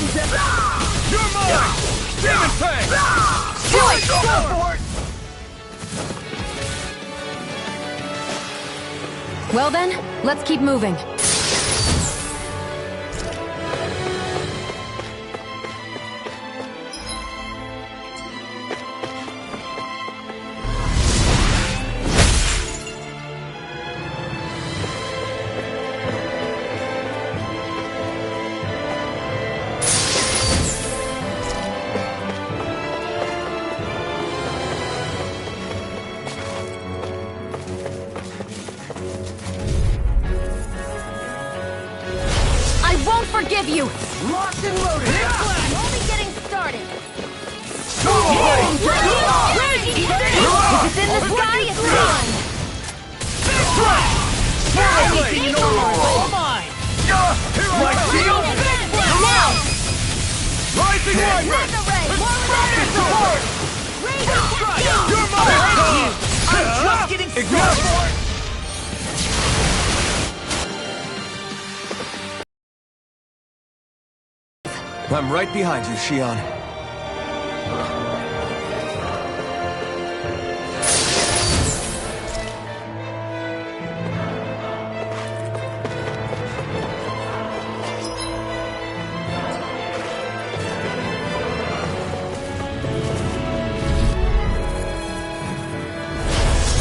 You're mine! Demon Fang! Do it! Go for it! Well then, let's keep moving. Forgive you! Locked and loaded! I'm only getting started! Go away! If it's in the sky, it's mine! Anything in all mine! My shield! Now! Rising Wyvern! Focus support! You're mine! I'm just getting started! I'm right behind you, Xion.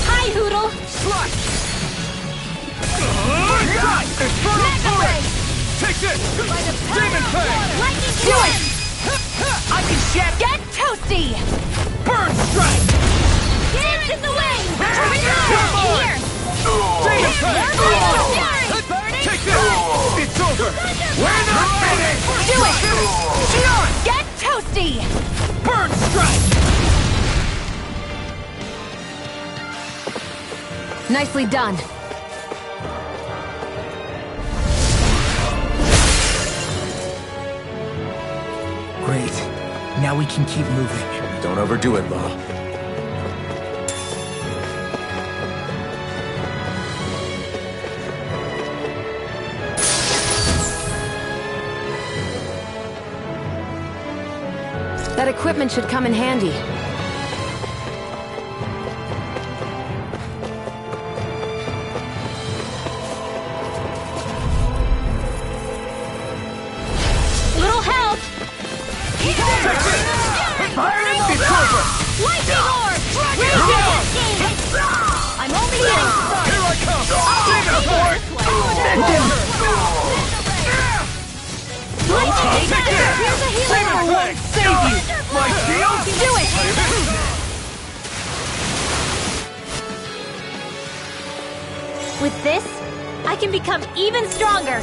Hi, Hoodle! Slash! Infernal Torrent! Take this! Demon Fang! Lightning do it! I can shatter! Get toasty! Burn Strike! Dance in the wind! Here! Demon Fang! Burning! Take this! It's over! We're not finished! Do it! Xion! Get toasty! Burn Strike! Nicely done. Great. Now we can keep moving. Don't overdo it, Law. That equipment should come in handy. Little help! It's over! Lightning orb! I'm only getting started! Here I come! Demon Fang! Lightning! Here's a healing Demon orb! Fang! Save you! My shield! Do it! With this, I can become even stronger!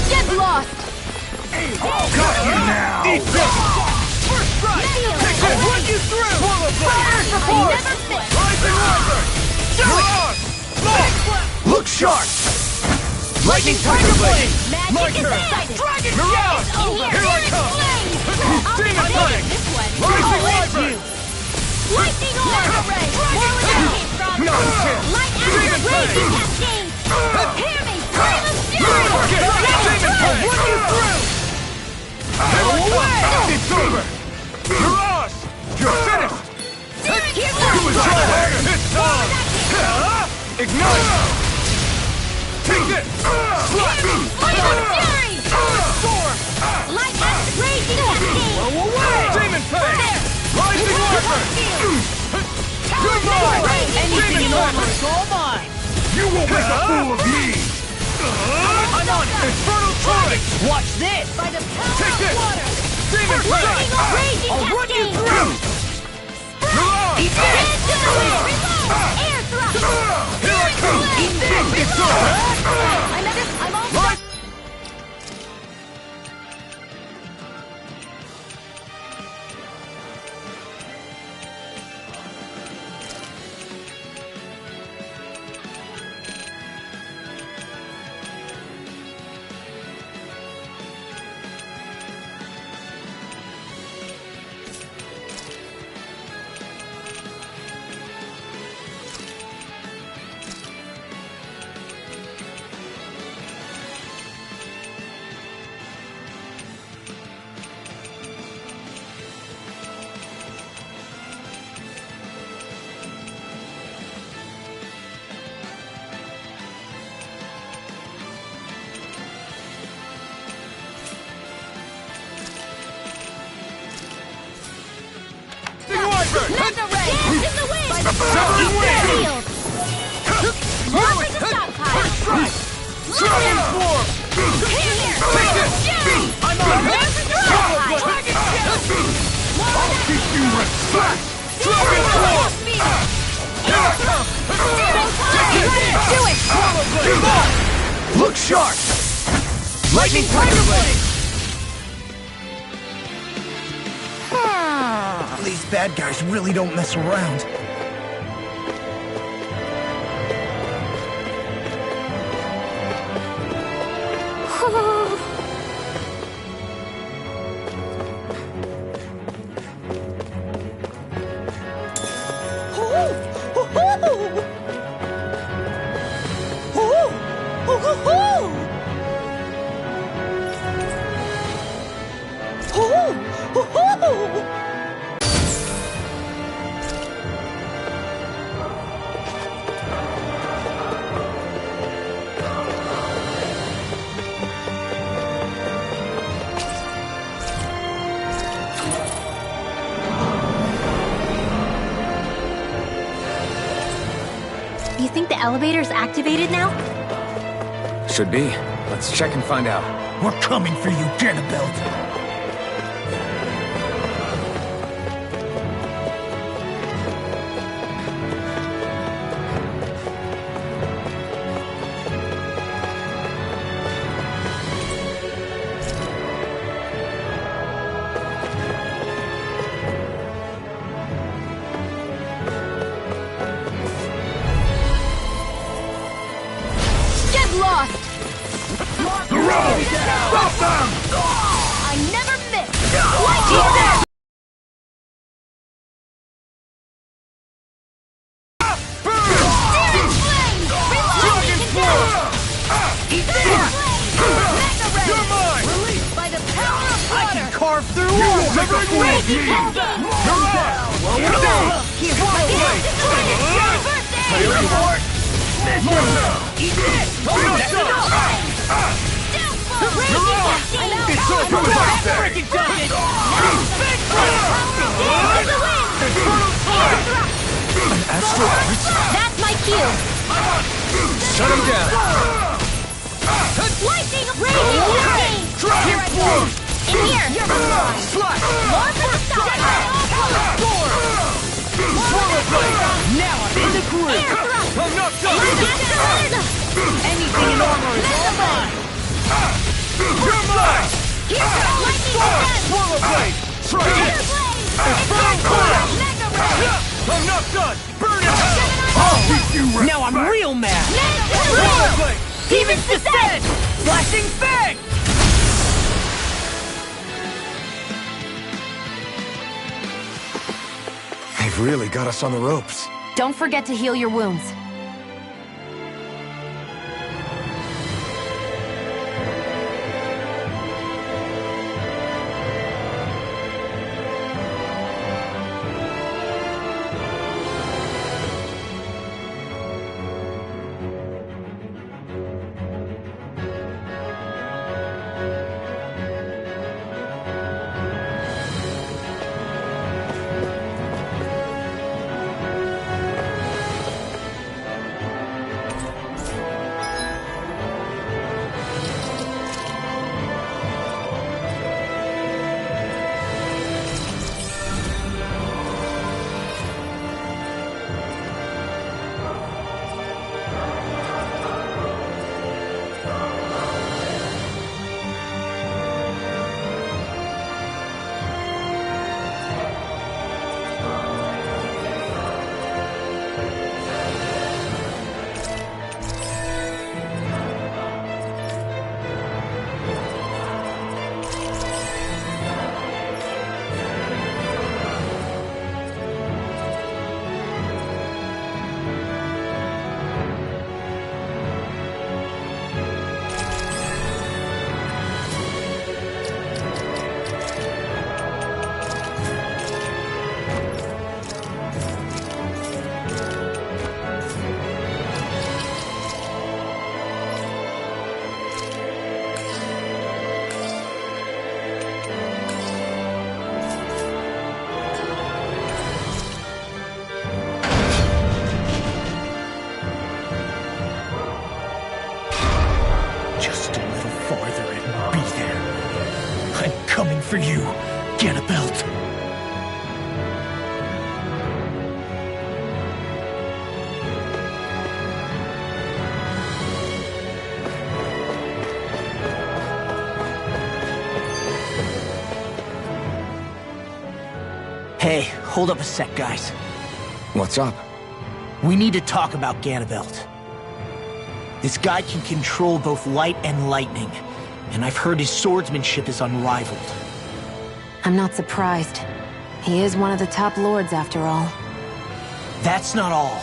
Get lost! Got you now! Eat this! First strike! Take this! Run you through! Swallow blade! I never miss! Rising Wyvern! Mirage! Look sharp! Lightning Tiger Blade! Magic is turn! excited! Dragon Mirage! Here I come! Demon Fang! Rising Wyvern! Lightning orb! More where that came from! Nonsense! Light Demon acid Fang! raging cascade! Prepare me! Flame of fury! Demon Fang! Run you through! It's over! Mirage! You're finished! You was right! It's time! Ignite! Take this! Flame of fury! Storm! Light acid raging cascade! Blow away! Demon Fang! Rising Wyvern! You're mine! Anything Demon Fang! is all mine! You won't make a fool of me! I'm on it! Infernal Torrent! Watch this! By the power Take of this! water! Demon Fang! Raging I'll run you cascade! through! Mirage! Dance to the wind! Dance in the wind! By the Sever eat wind! field! More like a stockpile! Dragon form! Here! Take this! I'm on There's a Dragon stockpile! I'll keep you respect! Dragon form! Do it! Look sharp! Lightning Tiger Blade! These bad guys really don't mess around. You think the elevator's activated now? Should be. Let's check and find out. We're coming for you, Janabelt. Get lost! The road! Stop them! I never miss! Lightning down! Searing flame! Reloading condemned! Eat Searing this! flame! Mega ray! You're mine! Released by the power of water! Carve through walls! Never Crazy me! Pulsing! You're on! Swallow blade! Reverse Report! Eat this! It's over! Freaking done it! That's my cue! Shut him down! Lightning raging hurricane! Dragon form! In here! Slash! More for the stockpile! Swallow blade! Now I'm in the groove! Air thrust! I'm not done! Anything in armor is all mine! You're mine! Here comes lightning again! Swallow blade! Try Fire it! blade! Infernal blade! Mega ray! I'm not done! Burn in hell! I'll keep you respect! Now I'm real mad! Swallow blade! Demon's Descent! Flashing Fang! They've really got us on the ropes. Don't forget to heal your wounds. for you, Ganabelt. Hey, hold up a sec, guys. What's up? We need to talk about Ganabelt. This guy can control both light and lightning, and I've heard his swordsmanship is unrivaled. I'm not surprised. He is one of the top lords, after all. That's not all.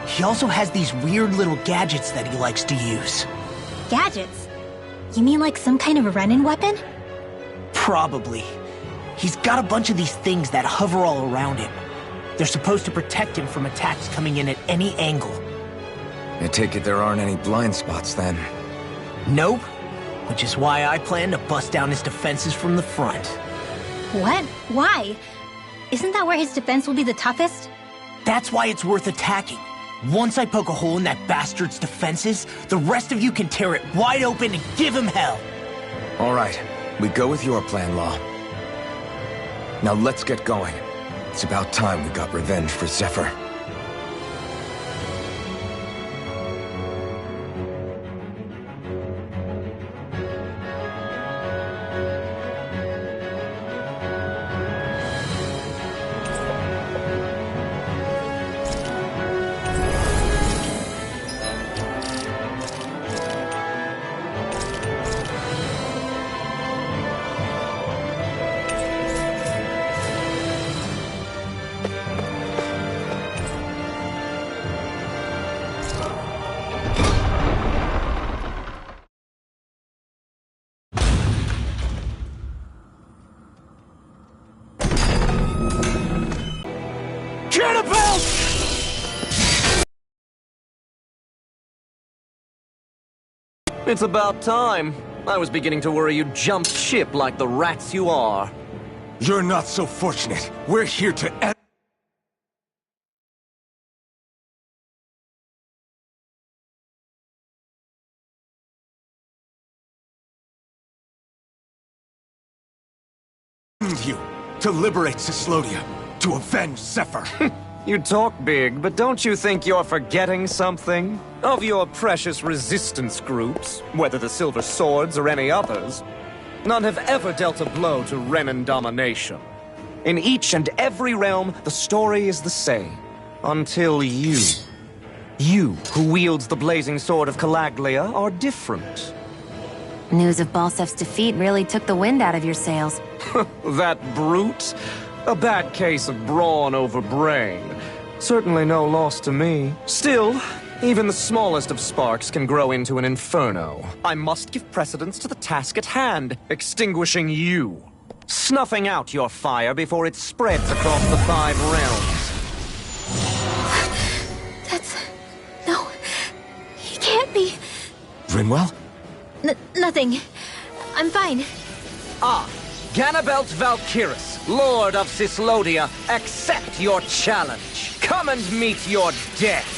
He also has these weird little gadgets that he likes to use. Gadgets? You mean like some kind of a Renin weapon? Probably. He's got a bunch of these things that hover all around him. They're supposed to protect him from attacks coming in at any angle. I take it there aren't any blind spots then. Nope. Which is why I plan to bust down his defenses from the front. What? Why? Isn't that where his defense will be the toughest? That's why it's worth attacking. Once I poke a hole in that bastard's defenses, the rest of you can tear it wide open and give him hell. All right, we go with your plan, Law. Now let's get going. It's about time we got revenge for Zephyr. It's about time. I was beginning to worry you jumped ship like the rats you are. You're not so fortunate. We're here to end... you. To liberate Cyslodia. To avenge Zephyr. You talk big, but don't you think you're forgetting something? Of your precious resistance groups, whether the Silver Swords or any others, none have ever dealt a blow to Renin domination. In each and every realm, the story is the same. Until you. You, who wields the blazing sword of Calaglia, are different. News of Balsef's defeat really took the wind out of your sails. That brute? A bad case of brawn over brain. Certainly no loss to me. Still, even the smallest of sparks can grow into an inferno. I must give precedence to the task at hand, extinguishing you. Snuffing out your fire before it spreads across the 5 realms. No. He can't be. Rinwell? Nothing. I'm fine. Ah, Ganabelt Valkyris, Lord of Cyslodia, accept your challenge. Come and meet your death.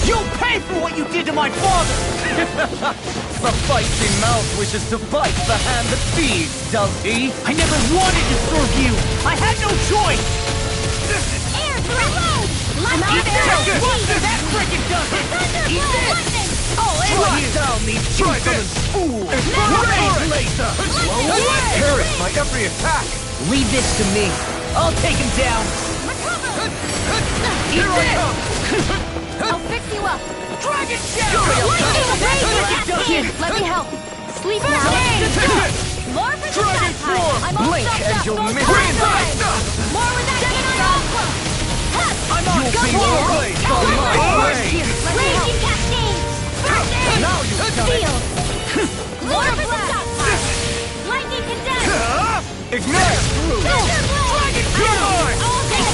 You'll pay for what you did to my father! The feisty mouth wishes to bite the hand that feeds, does he? I never wanted to serve you! I had no choice! Air threat! Lightning arrow! That frickin' does it! Eat this! I'll track down these insolent fools! Rage laser! Parry my every attack! Leave this to me. I'll take him down. Eat Here I this! come! I'll fix you up! Dragon Shadow! Here, let me help. Sleep now. More for the Dragon sky Form! I'm all Blink stuffed and up. you'll Don't miss cry. it. More with that Gemini Aqua. I'm on You'll go be here. replaced on my blade! Raging Cascade. First aid. Now you Steel. More for the stockpile. Lightning Condemned. Ignite! Thunder Blade.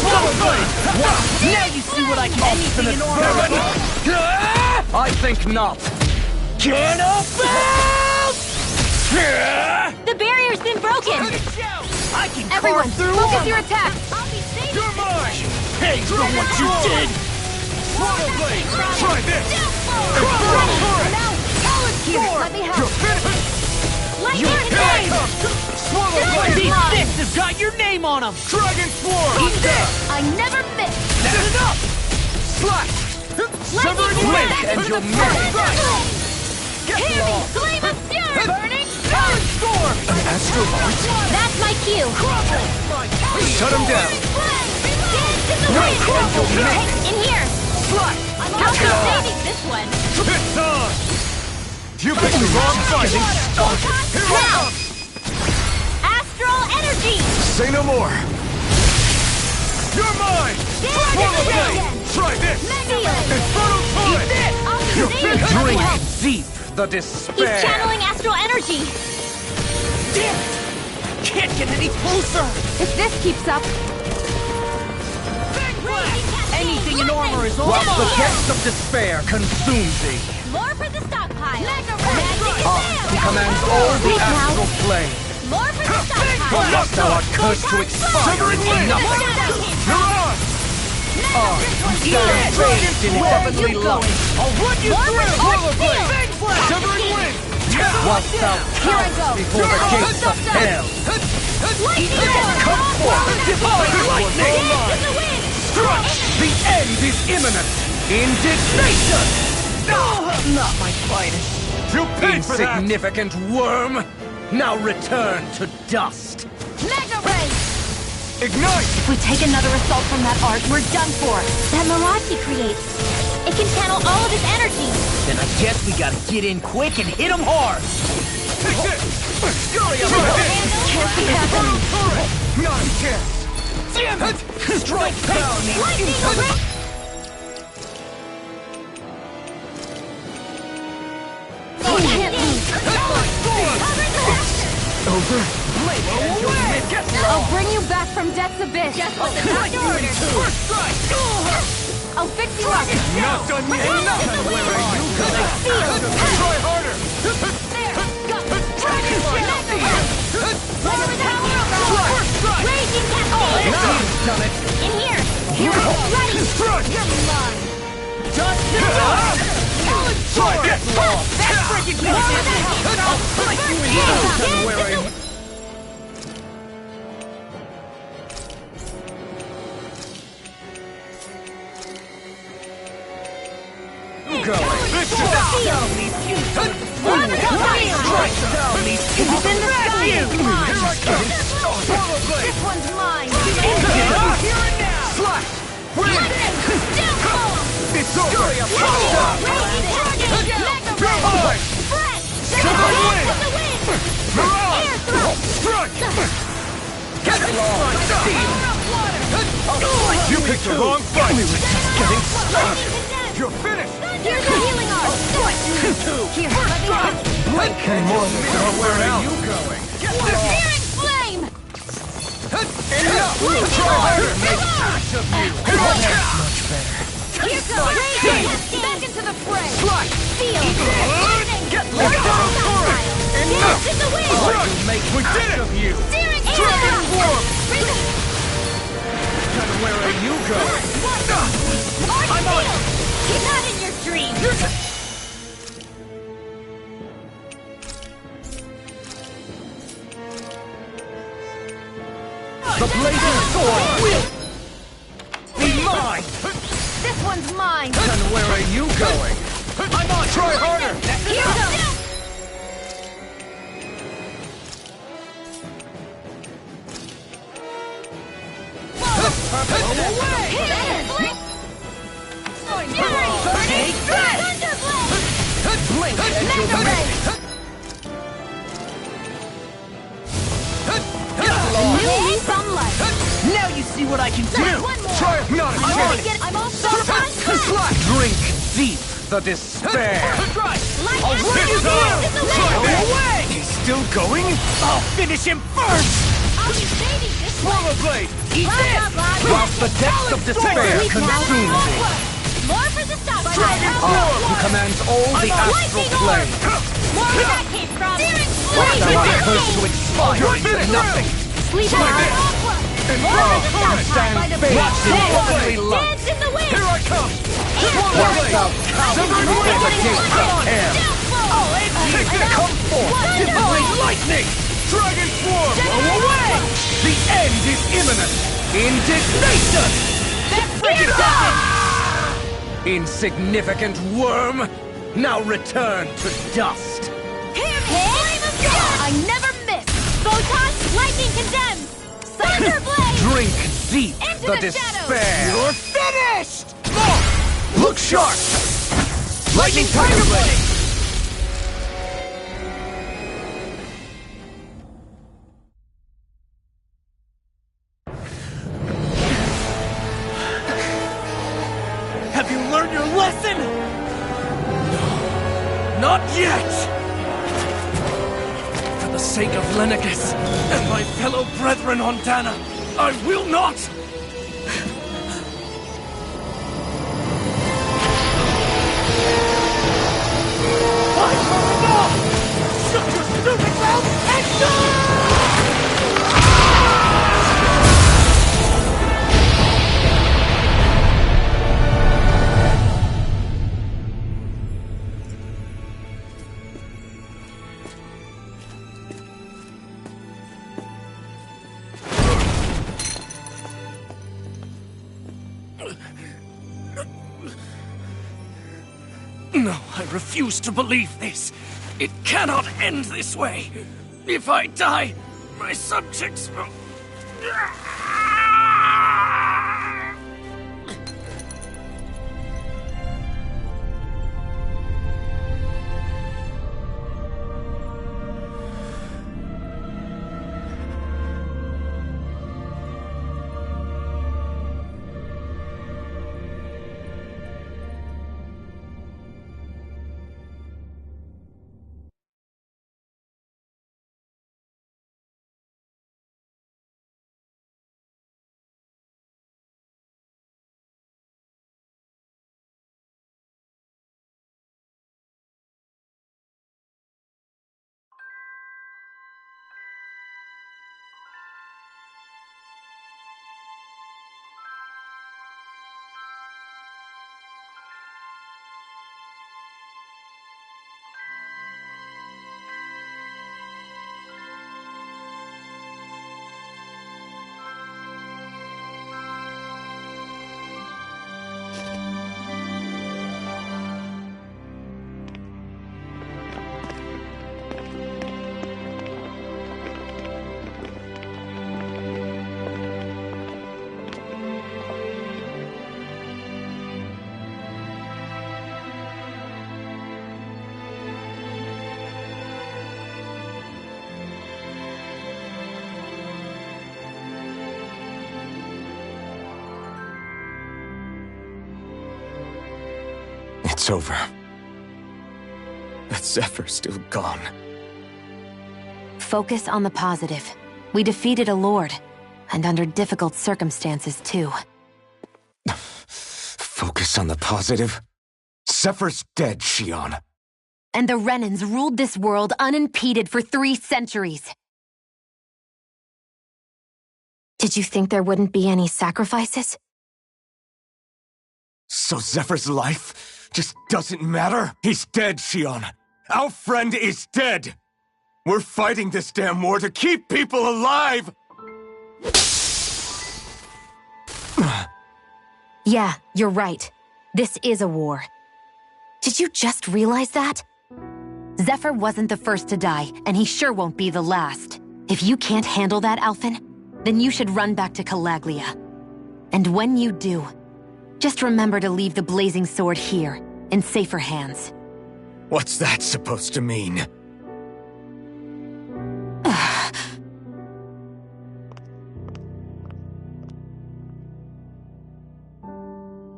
All day. Now you see what I can do from the I think not. The barrier's been broken. I can Everyone, carve through focus armor. your attack. I'll be safe. You're mine! Pay for what you did! Blade! Try this! Now, solid Storm! let me help. You're finished! Lightning Here and I flame! come! Swallow blade! These fists have got your name on them! Dragon Swarm! Eat this! I never miss! That's enough! Slash! Severing Lightning Blade! and you'll flame! Get Hear me! lost! Flame of fury! Burning Iron Storm! An Astrobot? That's my cue! Shut him down! Dance in the wind! In here! Slash! I'll be saving this one! It's on! You picked the wrong fight! Here I Now! come! Astral energy! Say no more! You're mine! Dance in the Blade! wind! Try this! Feel it! Infernal Torrent! I'll be You're saving finished! this Drink one! deep the He's despair. channeling astral energy! Damn it! Can't get any closer! If this keeps up, Anything in armor is While the almost... depths of despair consume thee, More for the stockpile! Magic he commands all the Wait now. astral flame. More for the stockpile! Unless thou art cursed to expire Severing into Blade! nothing. You're on! Stand bathed in heavenly light, I'll run you through! Swallow Blade! Severing Wind! whilst thou here I cowerest go. before the gates of hell. Come forth! Divine Lightning! Dance in the wind! Strike! The end is imminent! Indignation! Not my finest. You paid for that! Insignificant worm! Now return to dust! Mega Ray! Ignite! If we take another assault from that arc, we're done for. That mirage he creates. It can channel all of his energy. Then I guess we gotta get in quick and hit him hard! Take this! Fury of Can't be happening. Not a chance! Damn it! Strike down! Lightning! He can't move. Over! I'll bring you back from death's abyss. Just what the doctor ordered. First strike! I'll fix you up. Not done yet! Where are you going? Try harder! There! Go! Dragon Lord! Power of the power! First strike! Raging cascade! Now you've done it! In here! Here! Ready! Strike! You're mine! Try this! That's freaking good! I'll fight you in Wearing going. Victory! Strike down these It's in the sky. Here I come! Swallow Blade! This one's mine. Here and now! Slash! Wind! It's over! You're mine! Severing Wind! Mirage! Strike! Get lost! You picked the wrong fight! We were just getting started! You're finished! Here's the healing arm! Here, let me help. Blink and more than where are you going? Searing flame! Enough! Try harder! Make use of you! Here goes! Raging! Back into the fray! Slash! Feel! Lightning! Get More lost! for the stockpile! Enough! Dance in the wind! Make we did it! Of you! Searing Dragon arrow! Warp! And where are you going? I'm on! He's not in your dreams! The blazing sword will be mine! This one's mine. And where are you going? I'm on! Try harder! Here goes! Take that! Blink and you'll Mega Ray. You need sunlight. Now you see what I can do! One more! Try it! Not I'm a gonna chance! get I'm all so Slash! Drink deep the despair. I'll rip you down. Away! He's still going? I'll finish him first! I'll be saving this one! Swallow Blade! Eat this! Whilst the depths of despair consume thee, More for the stockpile! who commands all the astral flame. More where that came from! Whilst thou art cursed to expire into nothing, Sleep Try out! this. More for the stockpile! stand bathed in heavenly light. Dance in the wind! Here I come! Whilst thou cowerest before the gates of hell. I'll end you! Come forth! Divine lightning! Dragon swarm! Blow away! The end is imminent! Indignation! Insignificant worm! Now return to dust! I never miss! Photon, lightning condemns! Thunderblade! Drink deep Into the the despair! You're finished! Look sharp! Lightning Tiger Blade! Have you learned your lesson? No, not yet! For the sake of Lenacus and my fellow brethren on Dana, I will not! Fight for the ball! Shut your stupid mouth and go! No, I refuse to believe this. It cannot end this way. If I die, my subjects will... It's over. But Zephyr's still gone. Focus on the positive. We defeated a lord. And under difficult circumstances, too. Focus on the positive? Zephyr's dead, Shionne. And the Renans ruled this world unimpeded for 3 centuries. Did you think there wouldn't be any sacrifices? So Zephyr's life just doesn't matter? He's dead, Shionne. Our friend is dead. We're fighting this damn war to keep people alive! Yeah, you're right. This is a war. Did you just realize that? Zephyr wasn't the first to die, and he sure won't be the last. If you can't handle that, Alphen, then you should run back to Calaglia. And when you do, just remember to leave the blazing sword here, in safer hands. What's that supposed to mean?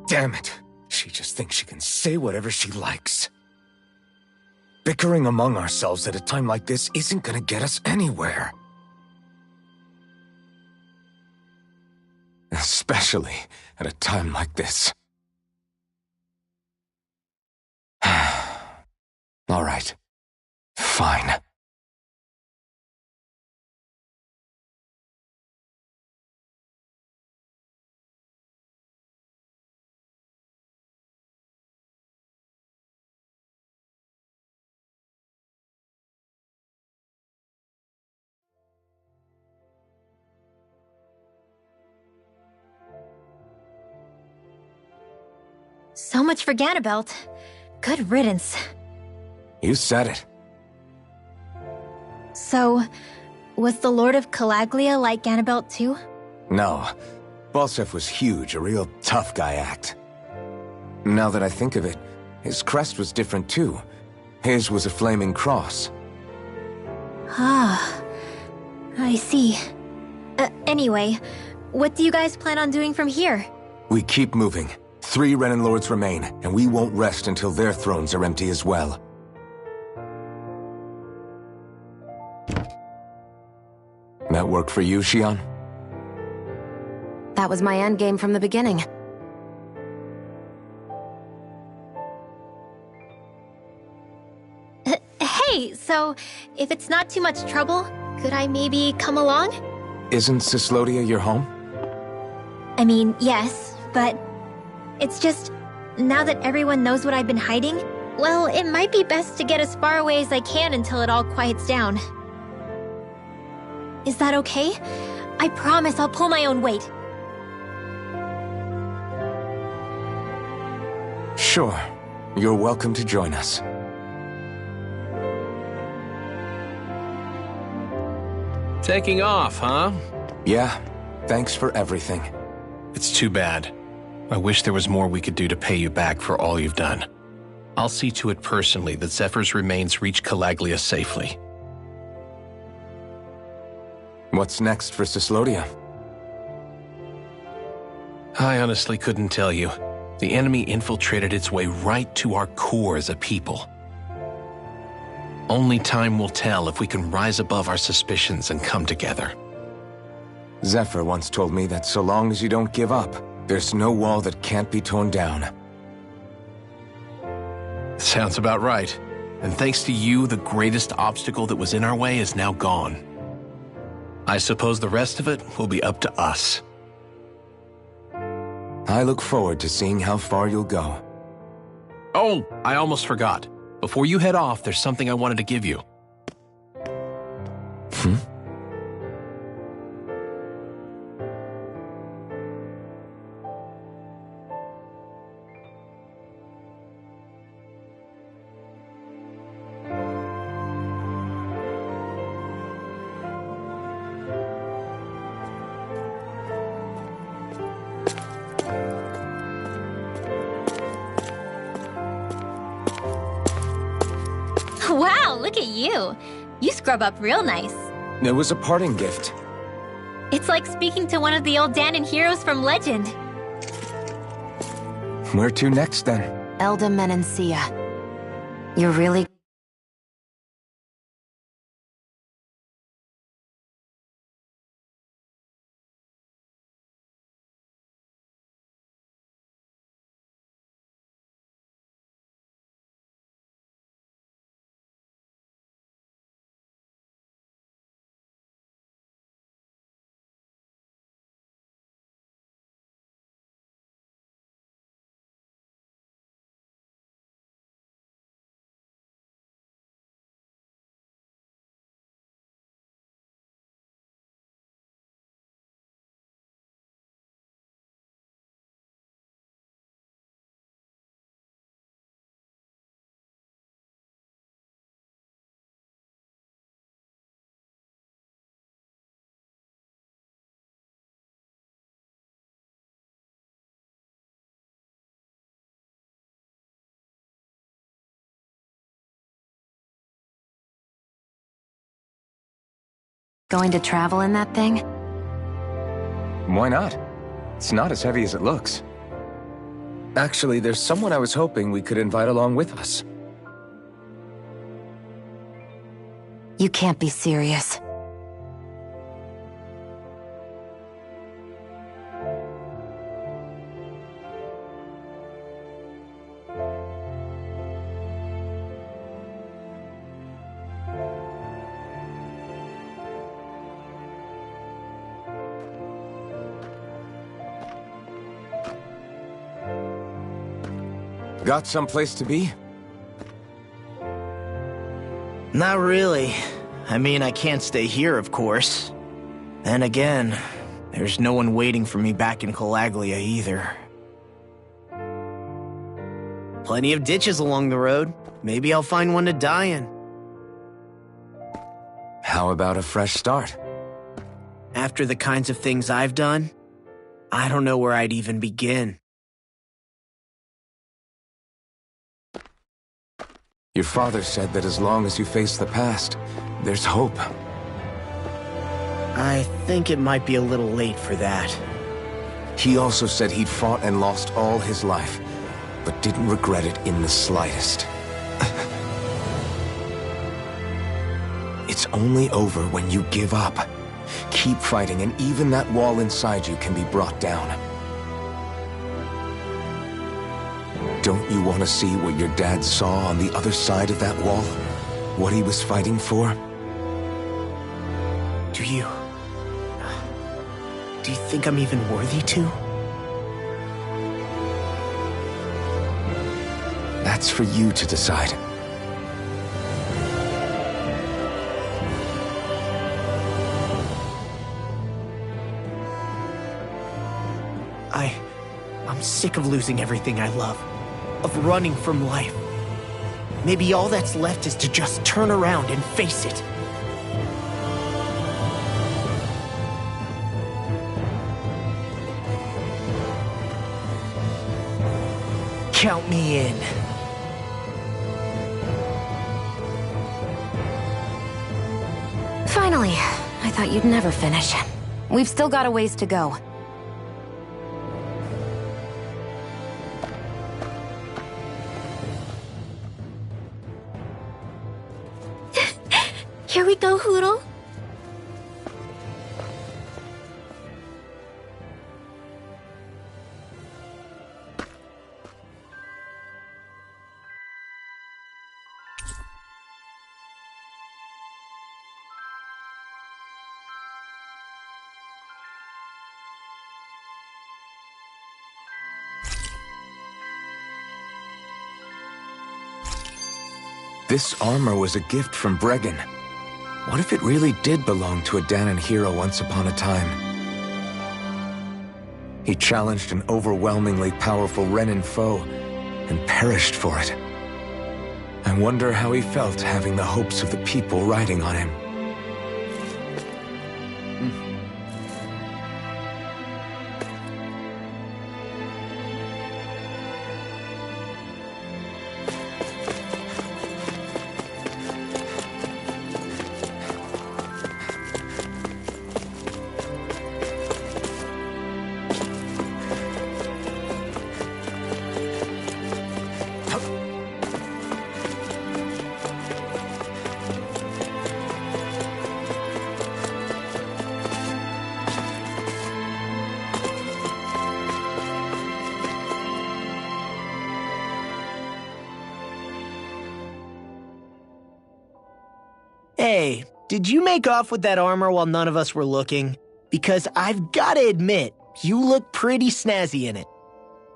Damn it. She just thinks she can say whatever she likes. Bickering among ourselves at a time like this isn't gonna get us anywhere. Especially at a time like this. All right. Fine. So much for Ganabelt. Good riddance. You said it. So, was the Lord of Calaglia like Ganabelt too? No. Balseph was huge, a real tough guy act. Now that I think of it, his crest was different too. His was a flaming cross. Ah, I see. Anyway, what do you guys plan on doing from here? We keep moving. 3 Renan Lords remain, and we won't rest until their thrones are empty as well. That work for you, Xion? That was my endgame from the beginning. Hey, so if it's not too much trouble, could I maybe come along? Isn't Cyslodia your home? I mean, yes, but it's just, now that everyone knows what I've been hiding, well, it might be best to get as far away as I can until it all quiets down. Is that okay? I promise I'll pull my own weight. Sure. You're welcome to join us. Taking off, huh? Yeah. Thanks for everything. It's too bad. I wish there was more we could do to pay you back for all you've done. I'll see to it personally that Zephyr's remains reach Calaglia safely. What's next for Cyslodia? I honestly couldn't tell you. The enemy infiltrated its way right to our core as a people. Only time will tell if we can rise above our suspicions and come together. Zephyr once told me that so long as you don't give up, there's no wall that can't be torn down. Sounds about right. And thanks to you, the greatest obstacle that was in our way is now gone. I suppose the rest of it will be up to us. I look forward to seeing how far you'll go. Oh, I almost forgot. Before you head off, there's something I wanted to give you. Wow, look at you. You scrub up real nice. It was a parting gift. It's like speaking to one of the old Dahnan heroes from legend. Where to next, then? Elda Menancia. You're really... Going to travel in that thing? Why not? It's not as heavy as it looks. Actually, there's someone I was hoping we could invite along with us. You can't be serious. Got someplace to be? Not really. I mean, I can't stay here, of course. Then again, there's no one waiting for me back in Calaglia either. Plenty of ditches along the road. Maybe I'll find one to die in. How about a fresh start? After the kinds of things I've done, I don't know where I'd even begin. Your father said that as long as you face the past, there's hope. I think it might be a little late for that. He also said he'd fought and lost all his life, but didn't regret it in the slightest. It's only over when you give up. Keep fighting, and even that wall inside you can be brought down. Don't you want to see what your dad saw on the other side of that wall? What he was fighting for? Do you think I'm even worthy to? That's for you to decide. I'm sick of losing everything I love, of running from life. Maybe all that's left is to just turn around and face it. Count me in. Finally, I thought you'd never finish. We've still got a ways to go. Here we go, Hootle. This armor was a gift from Bregan. What if it really did belong to a Dahnan hero once upon a time? He challenged an overwhelmingly powerful Renan foe and perished for it. I wonder how he felt having the hopes of the people riding on him. Hey, did you make off with that armor while none of us were looking? Because I've gotta admit, you look pretty snazzy in it.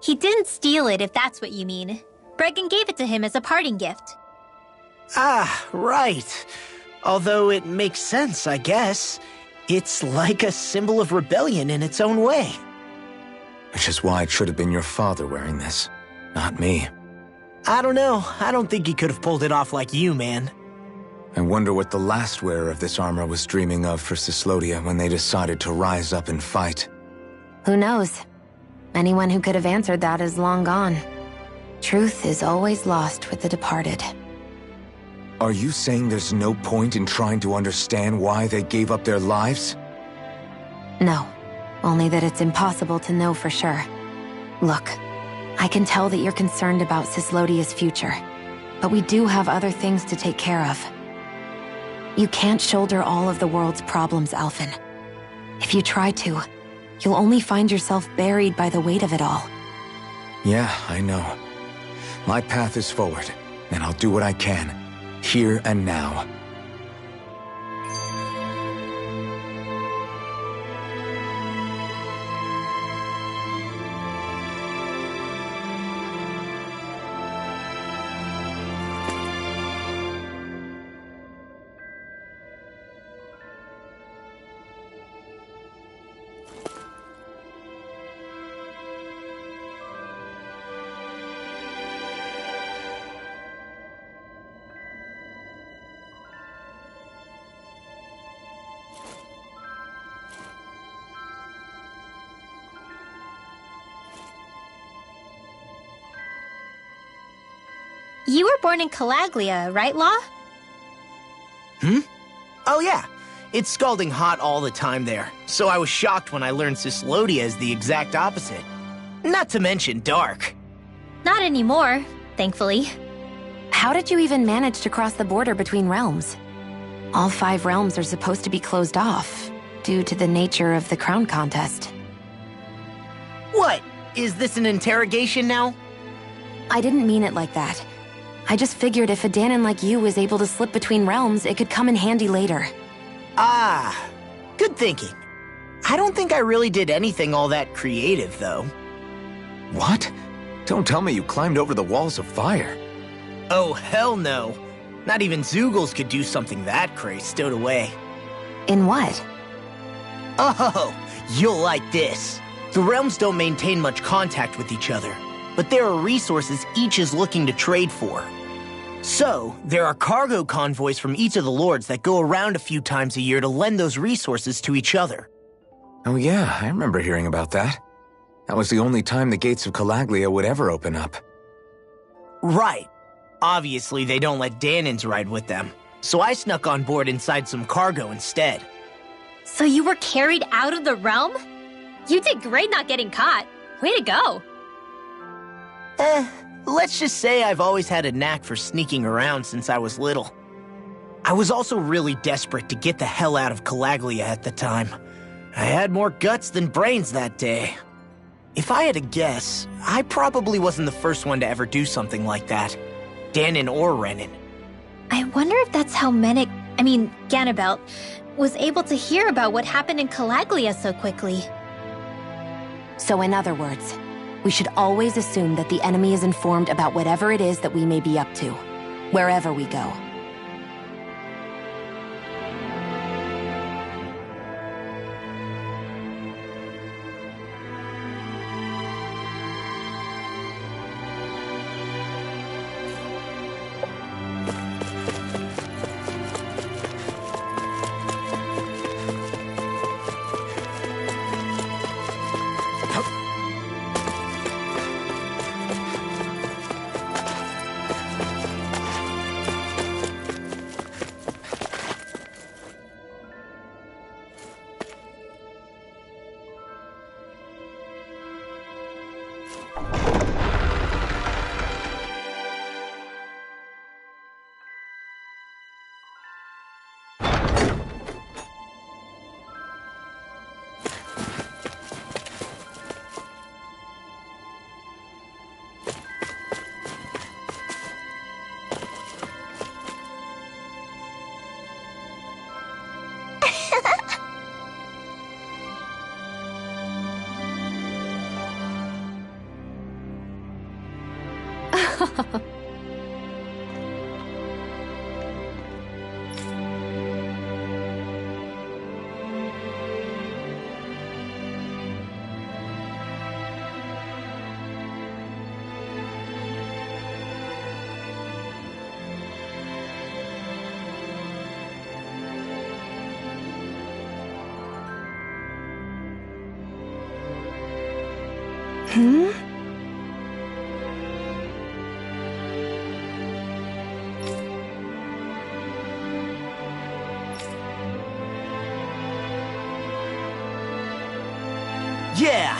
He didn't steal it, if that's what you mean. Bregan gave it to him as a parting gift. Ah, right. Although it makes sense, I guess. It's like a symbol of rebellion in its own way. Which is why it should have been your father wearing this, not me. I don't know. I don't think he could have pulled it off like you, man. I wonder what the last wearer of this armor was dreaming of for Cyslodia when they decided to rise up and fight. Who knows? Anyone who could have answered that is long gone. Truth is always lost with the departed. Are you saying there's no point in trying to understand why they gave up their lives? No, only that it's impossible to know for sure. Look, I can tell that you're concerned about Cyslodia's future, but we do have other things to take care of. You can't shoulder all of the world's problems, Alphen. If you try to, you'll only find yourself buried by the weight of it all. Yeah, I know. My path is forward, and I'll do what I can, here and now. You were born in Calaglia, right, Law? Oh yeah, it's scalding hot all the time there, so I was shocked when I learned Cyslodia is the exact opposite. Not to mention dark. Not anymore, thankfully. How did you even manage to cross the border between realms? All 5 realms are supposed to be closed off, due to the nature of the crown contest. What? Is this an interrogation now? I didn't mean it like that. I just figured if a Danon like you was able to slip between realms, it could come in handy later. Ah, good thinking. I don't think I really did anything all that creative, though. What? Don't tell me you climbed over the walls of fire. Oh, hell no. Not even Zeugles could do something that crazy stowed away. In what? Oh, you'll like this. The realms don't maintain much contact with each other, but there are resources each is looking to trade for. So, there are cargo convoys from each of the lords that go around a few times a year to lend those resources to each other. Oh yeah, I remember hearing about that. That was the only time the gates of Calaglia would ever open up. Right. Obviously, they don't let Danons ride with them, so I snuck on board inside some cargo instead. So you were carried out of the realm? You did great not getting caught. Way to go. Let's just say I've always had a knack for sneaking around since I was little. I was also really desperate to get the hell out of Calaglia at the time. I had more guts than brains that day. If I had to guess, I probably wasn't the first one to ever do something like that. Danon or Renan. I wonder if that's how Ganabelt, was able to hear about what happened in Calaglia so quickly. So in other words, we should always assume that the enemy is informed about whatever it is that we may be up to, wherever we go. Yeah!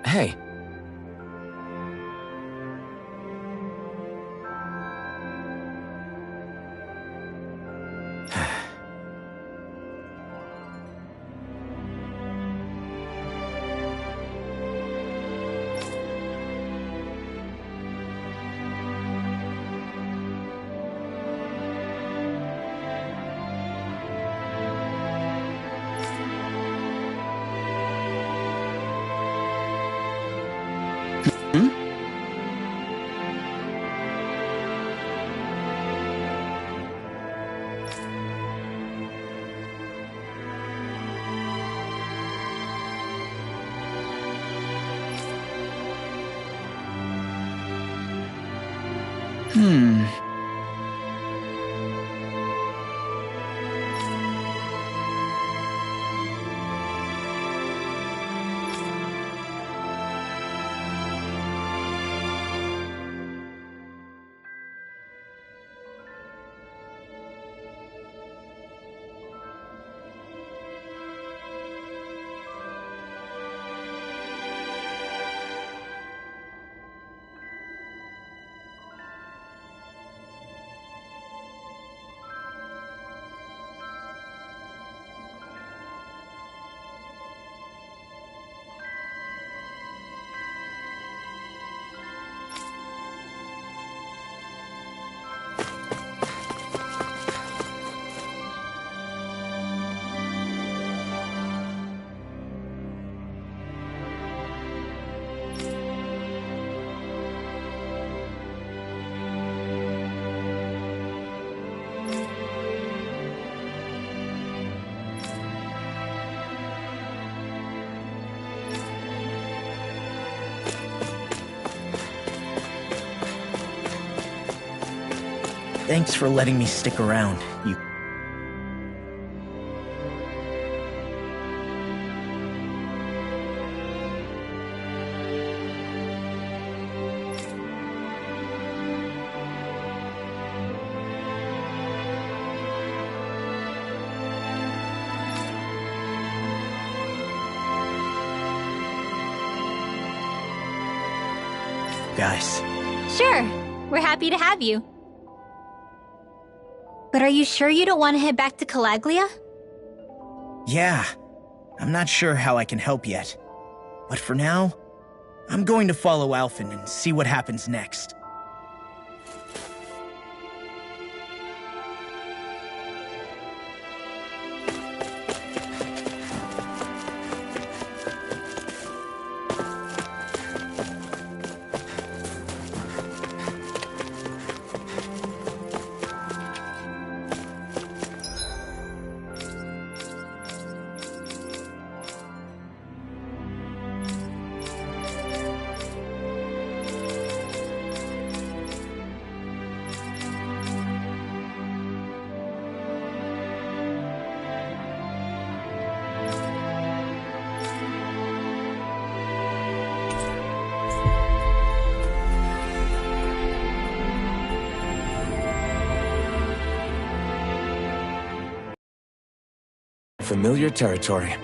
Hey. Thanks for letting me stick around. You... guys. Sure, we're happy to have you. But are you sure you don't want to head back to Calaglia? Yeah, I'm not sure how I can help yet. But for now, I'm going to follow Alphen and see what happens next. Familiar territory.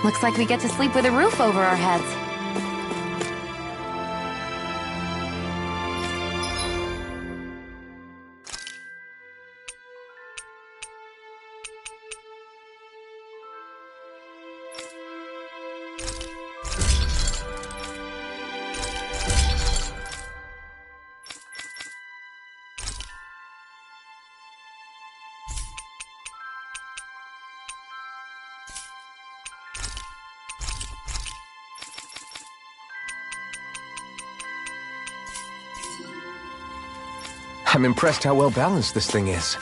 Looks like we get to sleep with a roof over our heads. I'm impressed how well balanced this thing is.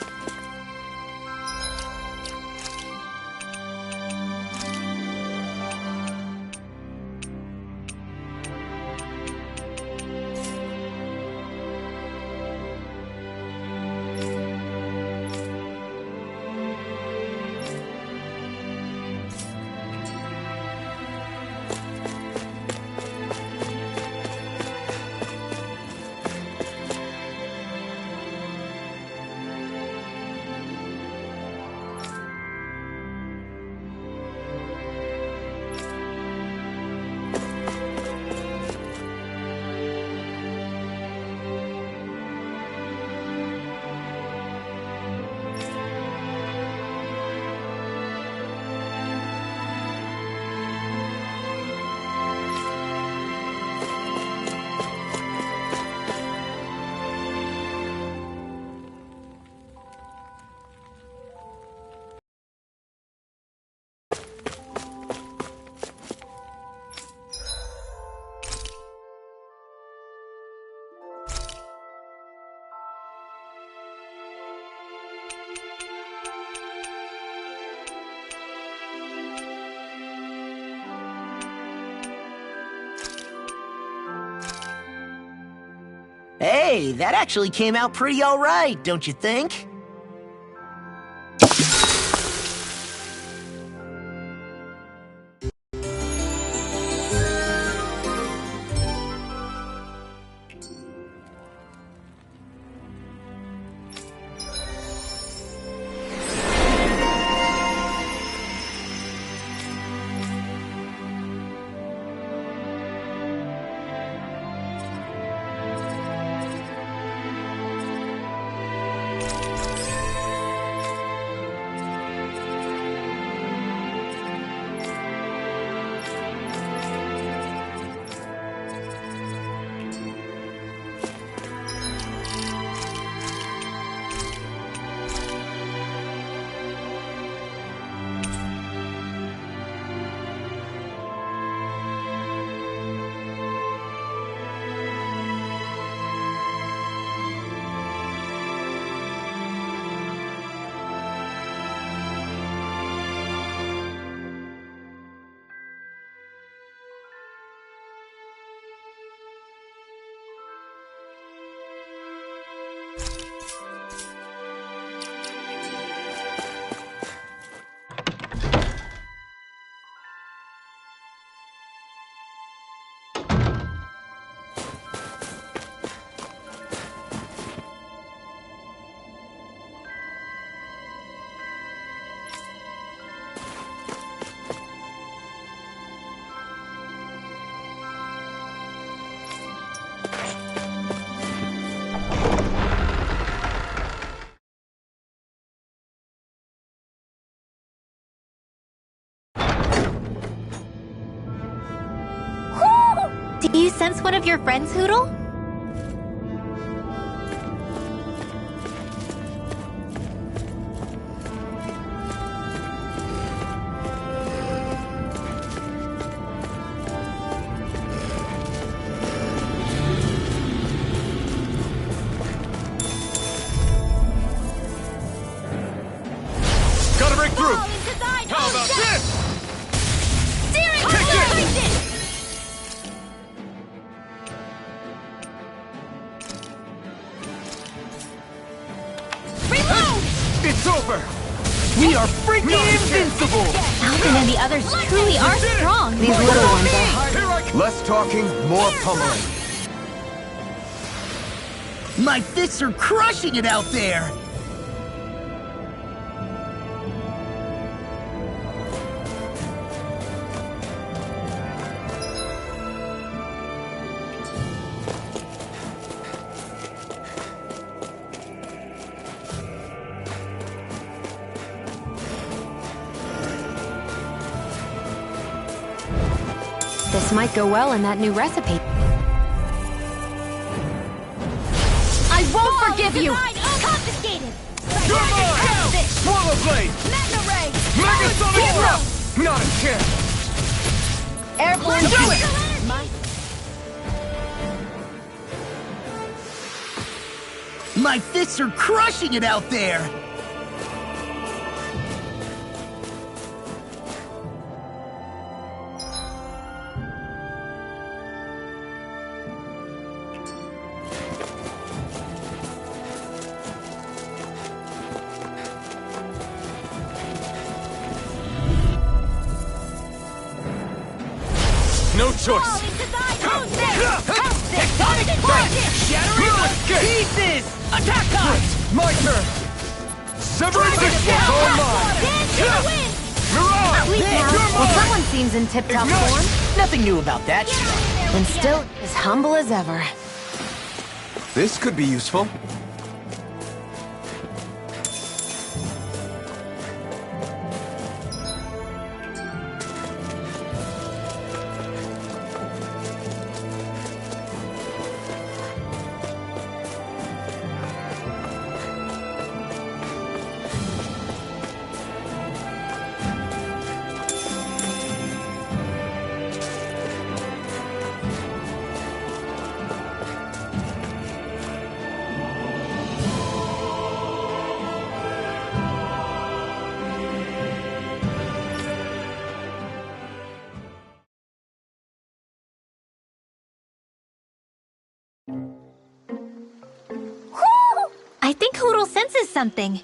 Hey, that actually came out pretty alright, don't you think? Do you sense one of your friends, Hootle? Gotta break through! How about this? It's over! We are freaking invincible! Alvin and the others truly are strong. These little ones are hard. Less talking, more pummeling. My fists are crushing it out there! This might go well in that new recipe. I won't forgive you! Confiscated! You're mine! Swallow Blade! Magna Ray! Megasonic Breath! Not a chance! Airborne Do it! My fists are crushing it out there! No choice! Tectonic Punch! Shattering the pieces! Attack time! My turn! Severing Fistful on mine! Mirage! Sweet now. Well, someone seems in tip-top Ignite! form. Nothing new about that. And still as humble as ever. This could be useful. think Hootle senses something.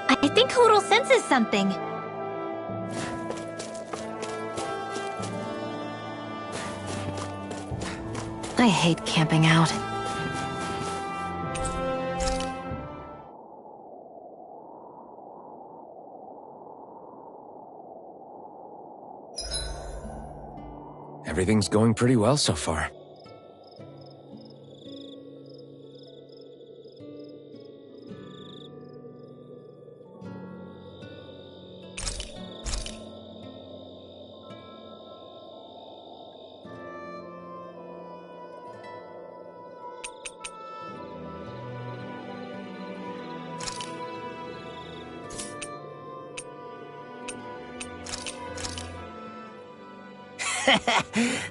I think Hootle senses something. I hate camping out. Everything's going pretty well so far.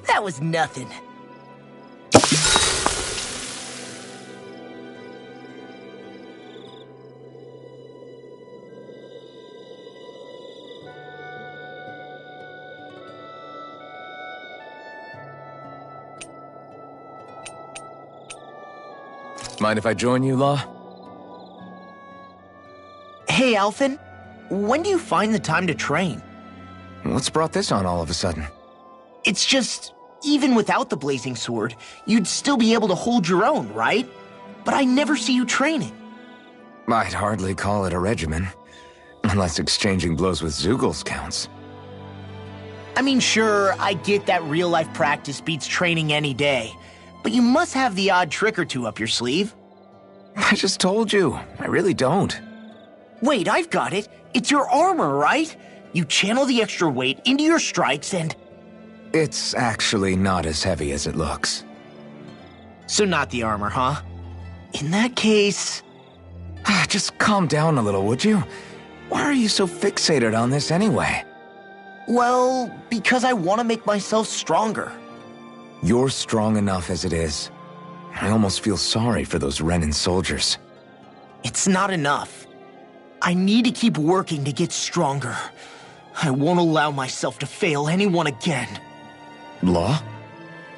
That was nothing. Mind if I join you, Law? Hey, Alphen. When do you find the time to train? What's brought this on all of a sudden? It's just, even without the Blazing Sword, you'd still be able to hold your own, right? But I never see you training. I'd hardly call it a regimen. Unless exchanging blows with Zeugles counts. I mean, sure, I get that real-life practice beats training any day. But you must have the odd trick or two up your sleeve. I just told you, I really don't. Wait, I've got it. It's your armor, right? You channel the extra weight into your strikes and... It's actually not as heavy as it looks. So not the armor, huh? In that case... Just calm down a little, would you? Why are you so fixated on this anyway? Well, because I want to make myself stronger. You're strong enough as it is. I almost feel sorry for those Renan soldiers. It's not enough. I need to keep working to get stronger. I won't allow myself to fail anyone again. Law?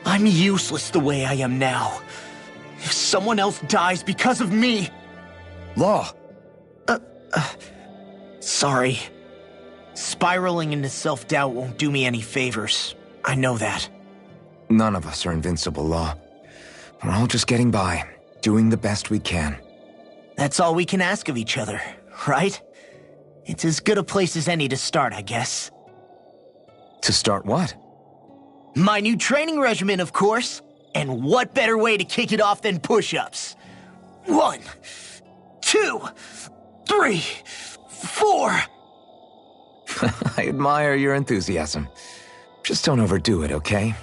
I'm useless the way I am now. If someone else dies because of me... Law! Sorry. Spiraling into self-doubt won't do me any favors. I know that. None of us are invincible, Law. We're all just getting by, doing the best we can. That's all we can ask of each other, right? It's as good a place as any to start, I guess. To start what? My new training regimen, of course. And what better way to kick it off than push-ups? 1, 2, 3, 4... I admire your enthusiasm. Just don't overdo it, okay?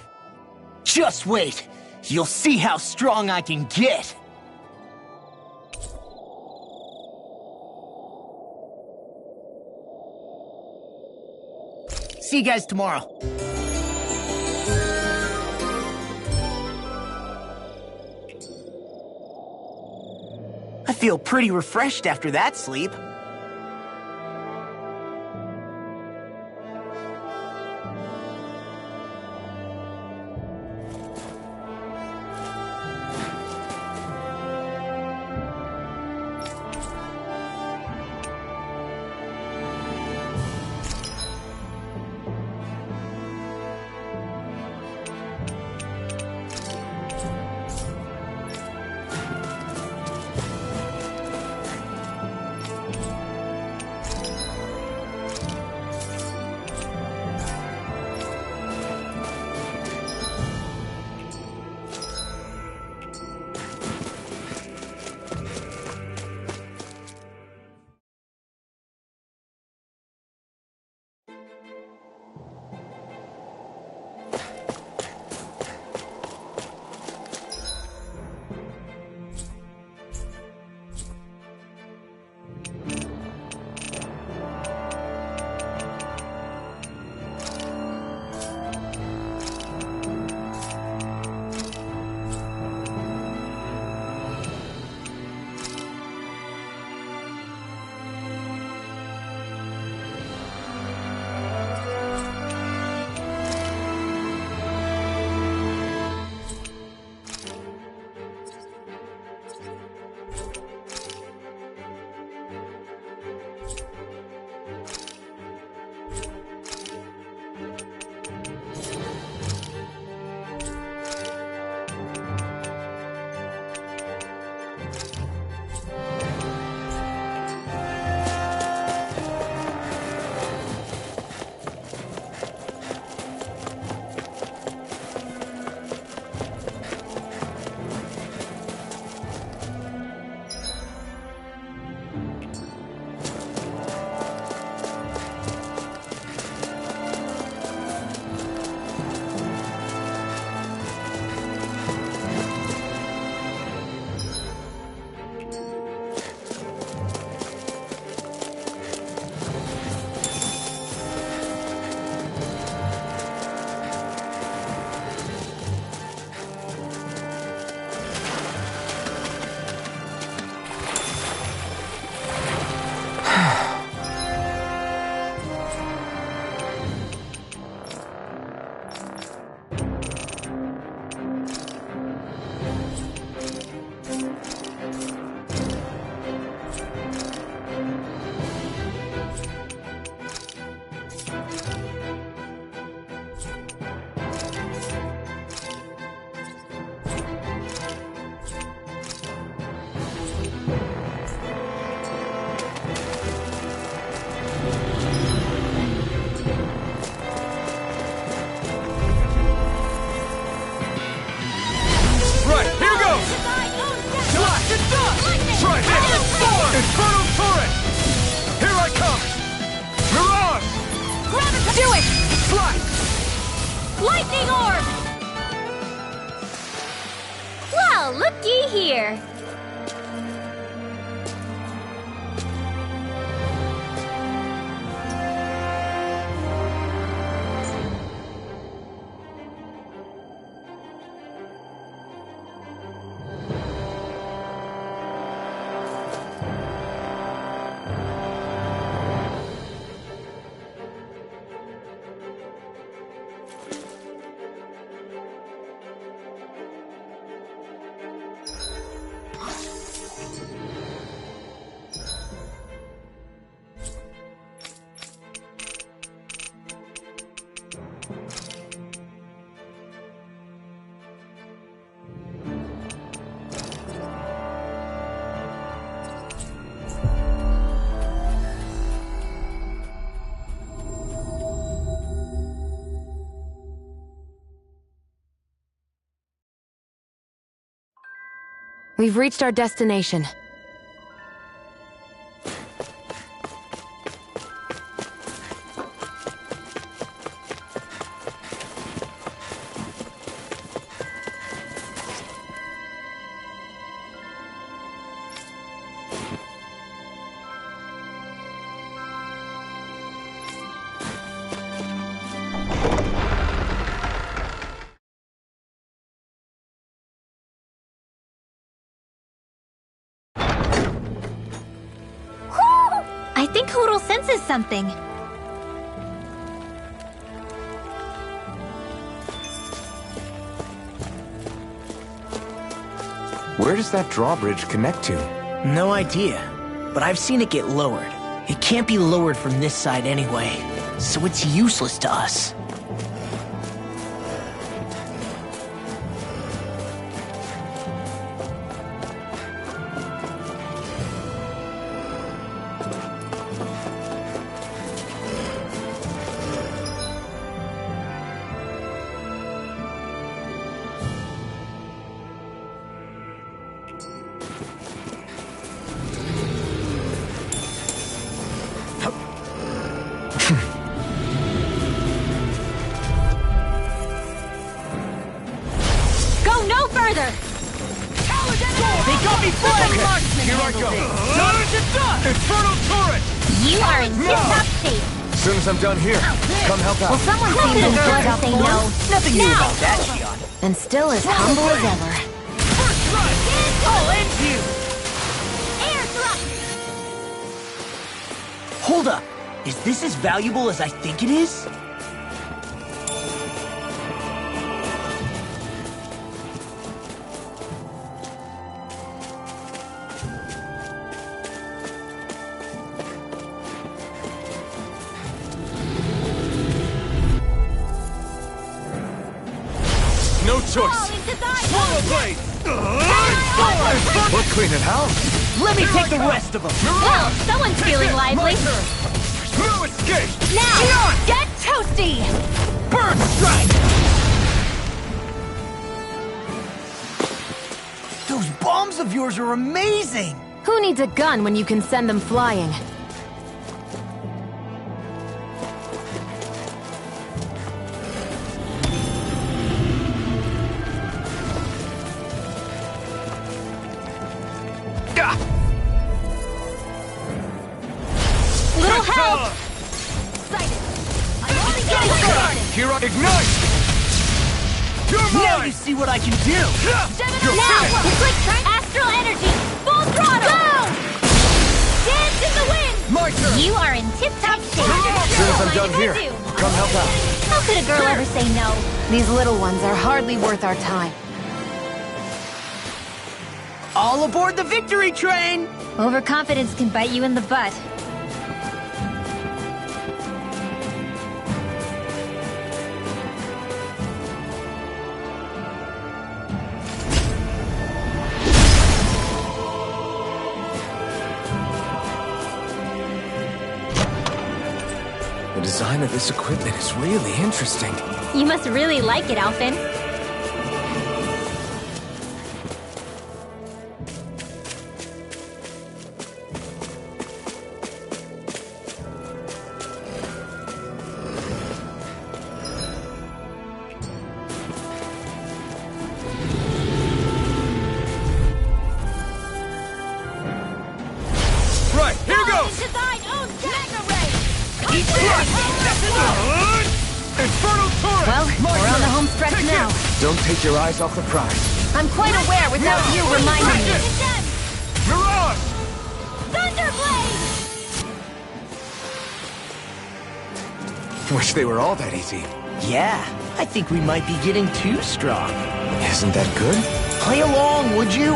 Just wait. You'll see how strong I can get. See you guys tomorrow. I feel pretty refreshed after that sleep. looky here. We've reached our destination. I think Hootle senses something. Where does that drawbridge connect to? No idea, but I've seen it get lowered. It can't be lowered from this side anyway, so it's useless to us. Here I go! Dodge it done! Infernal turret! You are in tip-top shape. As soon as I'm done here, come help out. Well, someone seems Good to girl, have say before, no. Nothing new Now. about that, Shion. and still as humble as ever. First strike! I'll end you! Air thrust. Hold up! Is this as valuable as I think it is? No choice! Swallow blade! We'll clean it house. Let me take the rest of them! Well, someone's feeling lively. No escape! Now, get toasty. Burn strike! Those bombs of yours are amazing! Who needs a gun when you can send them flying? Little help. Here I ignite! You're Now mine! you see what I can do! Now, inflict astral energy. Full throttle. Go! Dance in the wind. My turn! You are in tip-top shape. As soon as I'm done here, come help out. How could a girl ever say no? These little ones are hardly worth our time. All aboard the victory train! Overconfidence can bite you in the butt. The design of this equipment is really interesting. You must really like it, Alphen. Eat thrust! Infernal Torrent! Well, we're on the home stretch now. Don't take your eyes off the prize. I'm quite aware without you reminding me. Mirage! Thunderblade! Wish they were all that easy. Yeah, I think we might be getting too strong. Isn't that good? Play along, would you?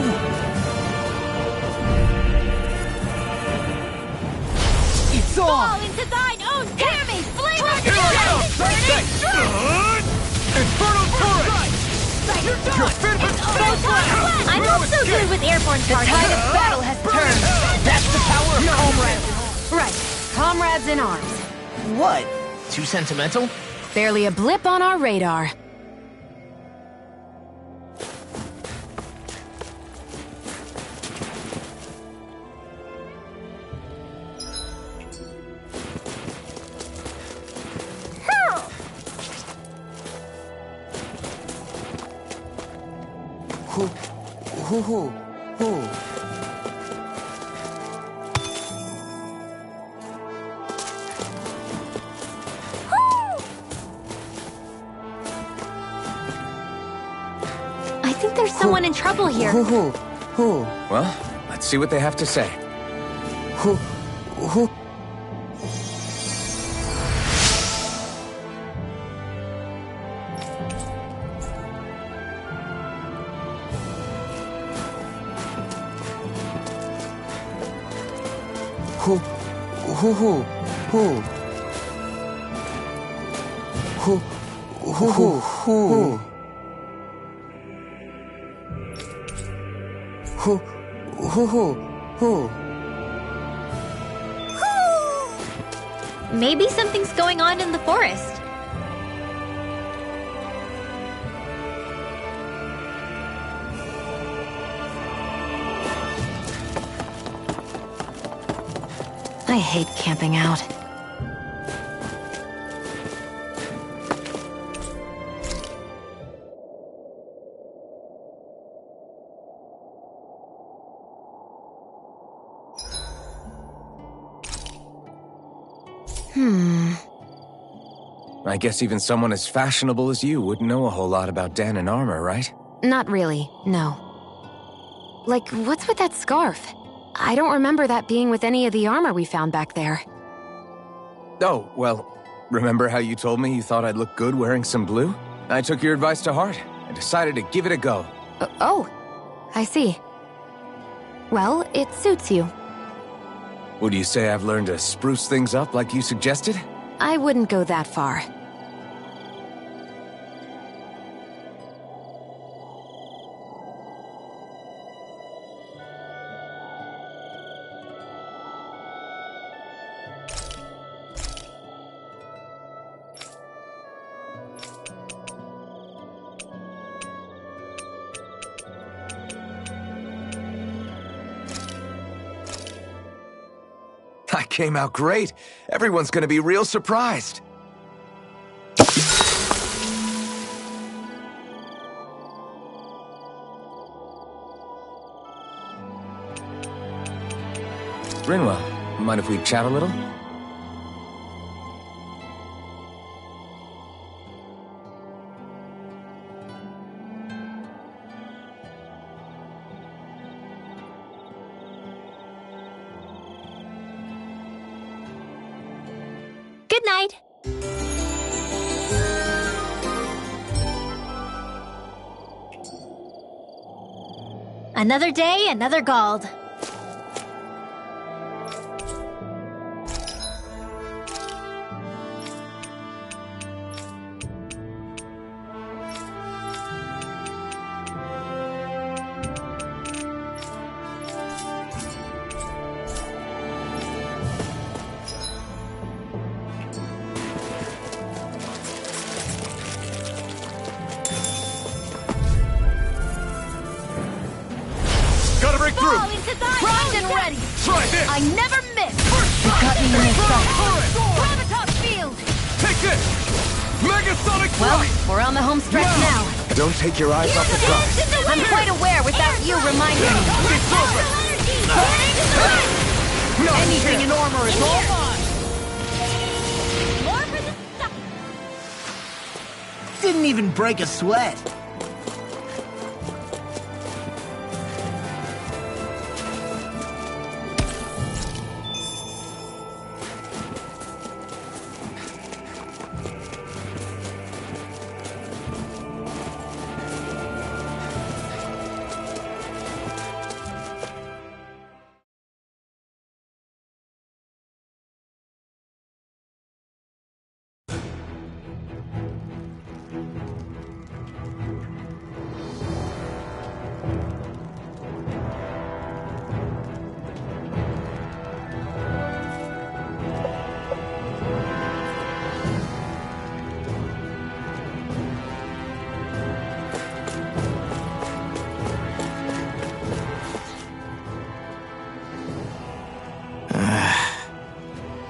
It's Fall on! into thine own tyranny! Flame of Here I go! burning Infernal Torrent! You're fit for I'm also good with airborne The targets. tide of battle has turned. That's the power of comrades. Right, comrades in arms. What? Too sentimental? Barely a blip on our radar. I think there's someone in trouble here. Well, let's see what they have to say. Maybe something's going on in the forest. I hate camping out. I guess even someone as fashionable as you wouldn't know a whole lot about Dahnan armor, right? Not really, no. Like, what's with that scarf? I don't remember that being with any of the armor we found back there. Oh, well, remember how you told me you thought I'd look good wearing some blue? I took your advice to heart and decided to give it a go. Oh, I see. Well, it suits you. Would you say I've learned to spruce things up like you suggested? I wouldn't go that far. I came out great. Everyone's gonna be real surprised. Rinwell, mind if we chat a little? Good night. Another day, another Gald. Gotta break through! Fall into thine Primed own and ready! Try this! I never miss! You got me in their sight. Gravitas field! Take this! Megasonic Well, Thrust! we're on the home stretch now. Don't take your eyes off the prize. I'm quite aware without you reminding me. It's over! Anything in armor is all mine! didn't even break a sweat.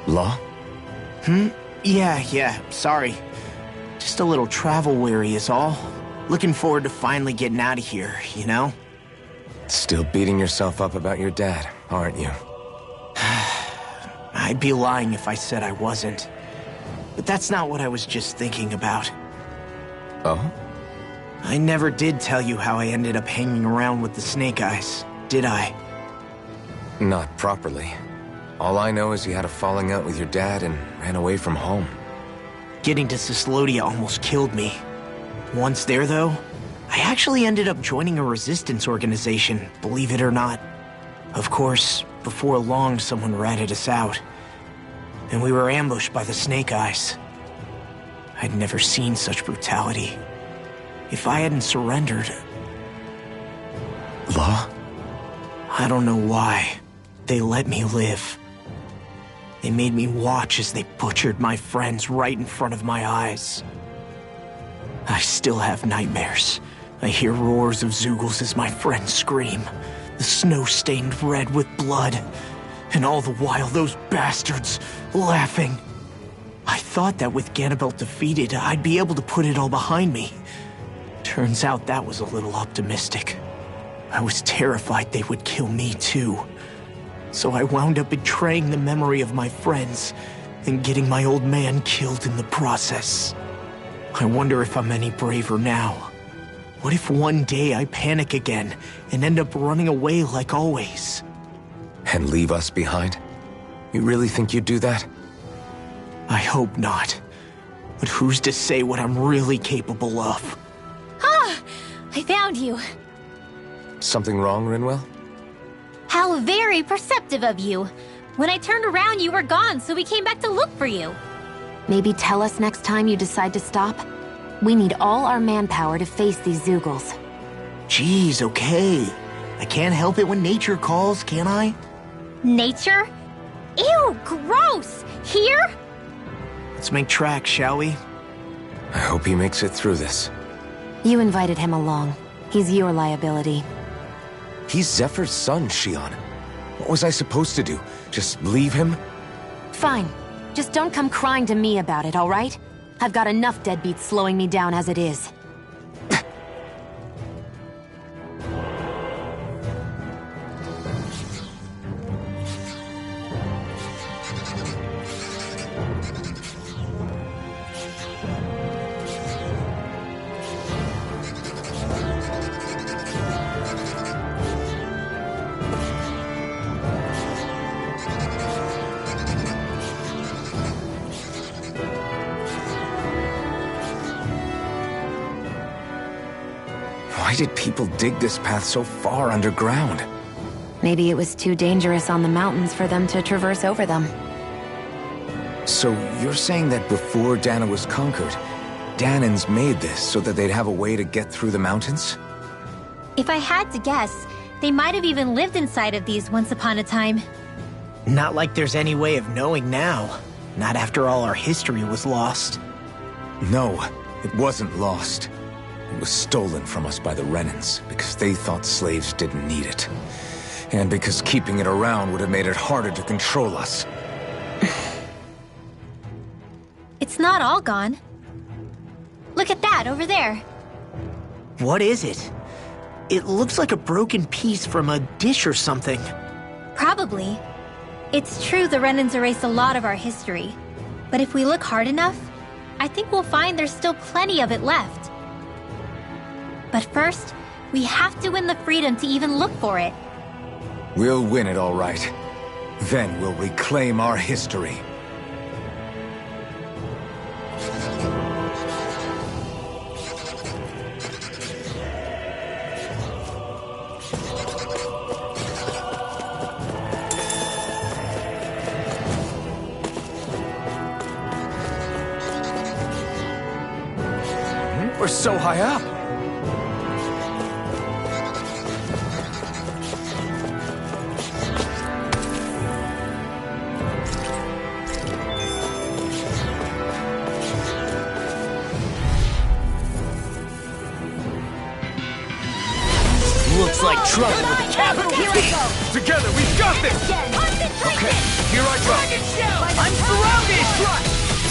Law? Yeah, sorry. Just a little travel weary is all. Looking forward to finally getting out of here, you know? Still beating yourself up about your dad, aren't you? I'd be lying if I said I wasn't. But that's not what I was just thinking about. Oh? I never did tell you how I ended up hanging around with the Snake Eyes, did I? Not properly. All I know is you had a falling out with your dad and ran away from home. Getting to Cyslodia almost killed me. Once there, though, I actually ended up joining a resistance organization, believe it or not. Of course, before long, someone ratted us out. And we were ambushed by the Snake Eyes. I'd never seen such brutality. If I hadn't surrendered... Law? I don't know why. They let me live. They made me watch as they butchered my friends right in front of my eyes. I still have nightmares. I hear roars of Zeugles as my friends scream, the snow stained red with blood, and all the while those bastards laughing. I thought that with Ganabelt defeated, I'd be able to put it all behind me. Turns out that was a little optimistic. I was terrified they would kill me too. So I wound up betraying the memory of my friends and getting my old man killed in the process. I wonder if I'm any braver now. What if one day I panic again and end up running away like always? And leave us behind? You really think you'd do that? I hope not. But who's to say what I'm really capable of? Ah! I found you. Something wrong, Rinwell? How very perceptive of you. When I turned around, you were gone, so we came back to look for you. Maybe tell us next time you decide to stop? We need all our manpower to face these Zeugles. Jeez, okay. I can't help it when nature calls, can I? Nature? Ew, gross! Here? Let's make tracks, shall we? I hope he makes it through this. You invited him along. He's your liability. He's Zephyr's son, Shion. What was I supposed to do? Just leave him? Fine. Just don't come crying to me about it, all right? I've got enough deadbeats slowing me down as it is. Why did people dig this path so far underground? Maybe it was too dangerous on the mountains for them to traverse over them. So you're saying that before Dahna was conquered, Dahnans made this so that they'd have a way to get through the mountains? If I had to guess, they might have even lived inside of these once upon a time. Not like there's any way of knowing now. Not after all our history was lost. No, it wasn't lost. It was stolen from us by the Renans, because they thought slaves didn't need it. And because keeping it around would have made it harder to control us. It's not all gone. Look at that, over there. What is it? It looks like a broken piece from a dish or something. Probably. It's true the Renans erased a lot of our history. But if we look hard enough, I think we'll find there's still plenty of it left. But first, we have to win the freedom to even look for it. We'll win it all right. Then we'll reclaim our history. We're so high up. Looks like trouble with a capital T. Together, we've got this! Okay, here I go. I'm surrounded!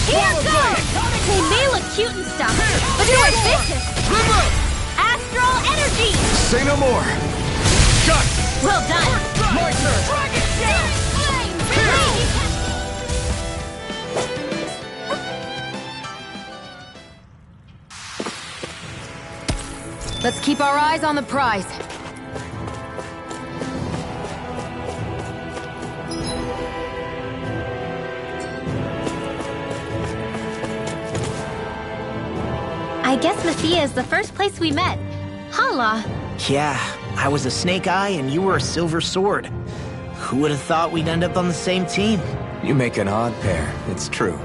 Here goes! They may look cute and stuff, but they're vicious! Remove! Astral energy! Say no more. Got it. Well done! My turn. Let's keep our eyes on the prize. I guess Messiah is the first place we met. Hala. Yeah, I was a Snake Eye and you were a Silver Sword. Who would have thought we'd end up on the same team? You make an odd pair, it's true.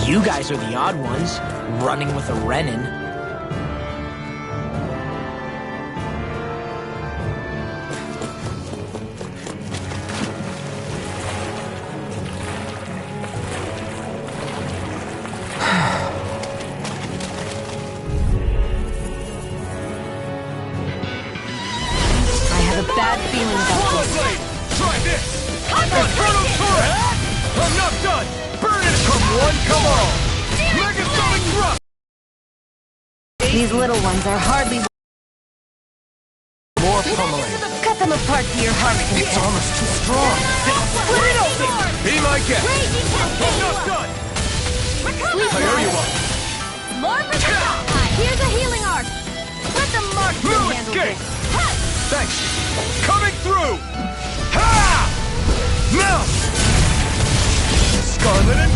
You guys are the odd ones, running with a Renin. Bad feeling about this. Try this! Inferno Turret! I'm not done! Burn it! Come one, come all! Megasonic Thrust! These little ones are hardly... More pummeling. Cut them apart to your heart's It's content. almost too strong. Split it open! Be my guest! I'm not done! I owe you one! More for the top! Here's a healing arc! Let the marksman No handle escape! this! Thanks! Coming through! Ha! Now! Scarlet and...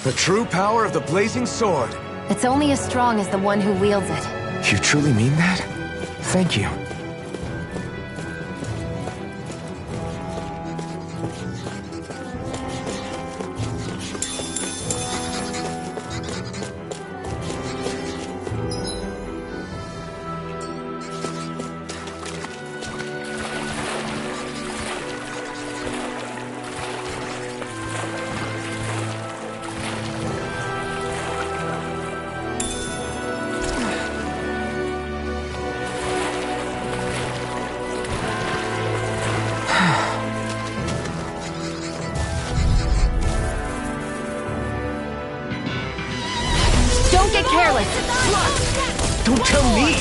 The true power of the Blazing Sword. It's only as strong as the one who wields it. You truly mean that? Thank you. Don't get careless! Don't tell me!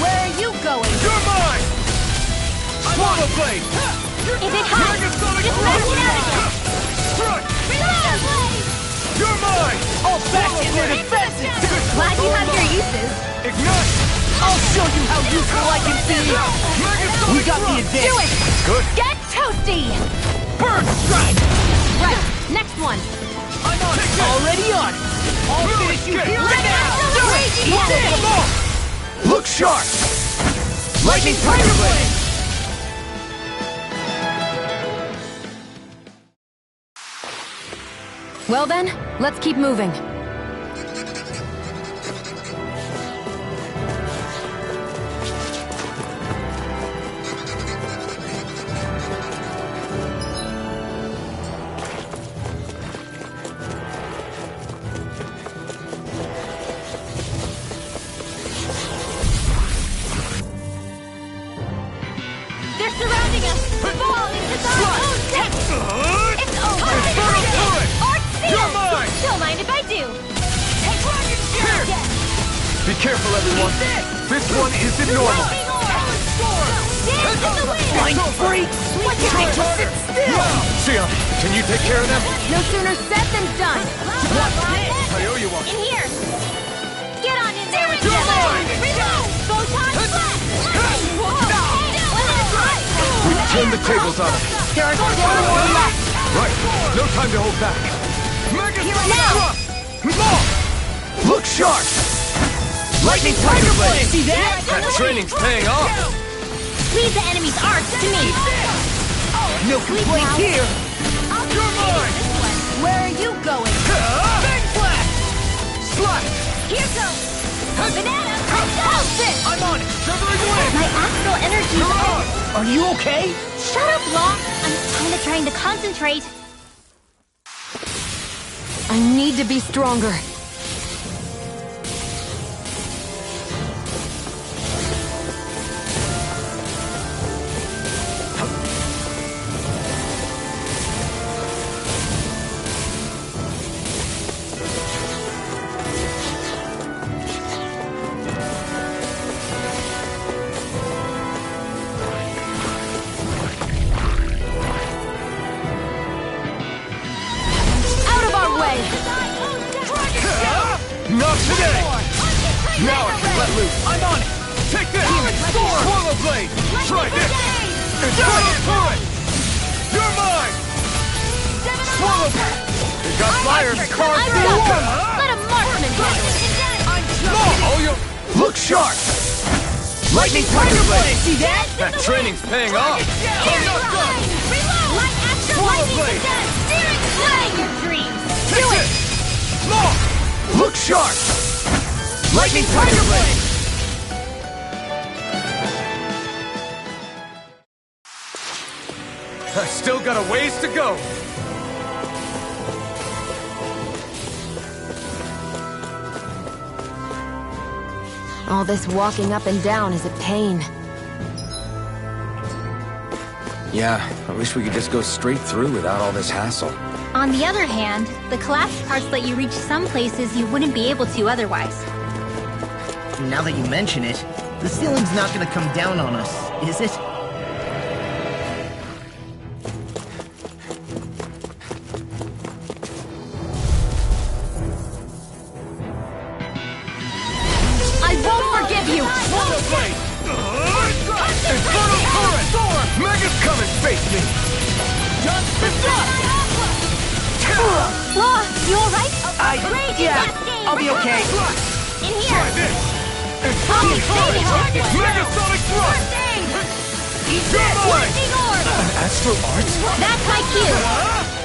Where are you going? You're mine! Swallow Blade! If it hides, Megasonic just let it Thrust! out! Strike! You're mine! All back in their defenses! Glad you have your uses. Ignite! I'll show you how useful I can be! Megasonic We got the Thrust! advantage! Do it! Good. Get toasty! Bird strike! Right, next one. I'm on it! Already on it! I'll finish you here and now! Do it! Eat this! Come on! Look sharp! Lightning Tiger Blade! Well then, let's keep moving. They're surrounding us! Fall into our own depth! It's over! Inferno Turret! Arc You're Seal! mine! Don't mind if I do! Take Dragon Here! Shield! Be careful, everyone! This one isn't normal! Lightning Orb! Dance in the wind! Mind freak! What can I do? Sit still! Sion, can you take care of them? No sooner said than done. I owe you one. In here! Get on in there with You're them! mine! Reload! Photon blast! We turned the tables on them. There are still more left. Right, no time to hold back. Now! Look sharp! Lightning Tiger Blade! See that? That training's paying off. Leave the enemy's arts to me! No complaints here! You're mine! Where are you going? Big Flash! Slash! Here goes! Banana! Pulse it! I'm on it! Severing wind! My astral energy is... Are you okay? Shut up, Law! I'm kinda trying to concentrate. I need to be stronger. Out of our way! Not today! Now I can let loose! I'm on it! Take this! Swallow Blade! Try this! Infernal Current! You're mine! Swallow Blade! You got fire! I'm done! Let a marksman handle it! Oh, you... Look sharp! Lightning Tiger Blade! See that? That training's paying off. I'm not done! Reload! My astral Swallow lightning Blade! possess! Steering flying your dreams! Take this! Law! Look sharp! Lightning Tiger Blade! I still got a ways to go. All this walking up and down is a pain. Yeah, I wish we could just go straight through without all this hassle. On the other hand, the collapsed parts let you reach some places you wouldn't be able to otherwise. Now that you mention it, the ceiling's not gonna come down on us, is it? I won't forgive you! Swallow Blade! Infernal Current! Mega's coming! Face me! Just Law, you alright? Yeah, I'll be okay. In Try here! this! Oh, Infernal Current! Megasonic Thrust! You're mine! Lightning orb! Astral Arts? That's my cue!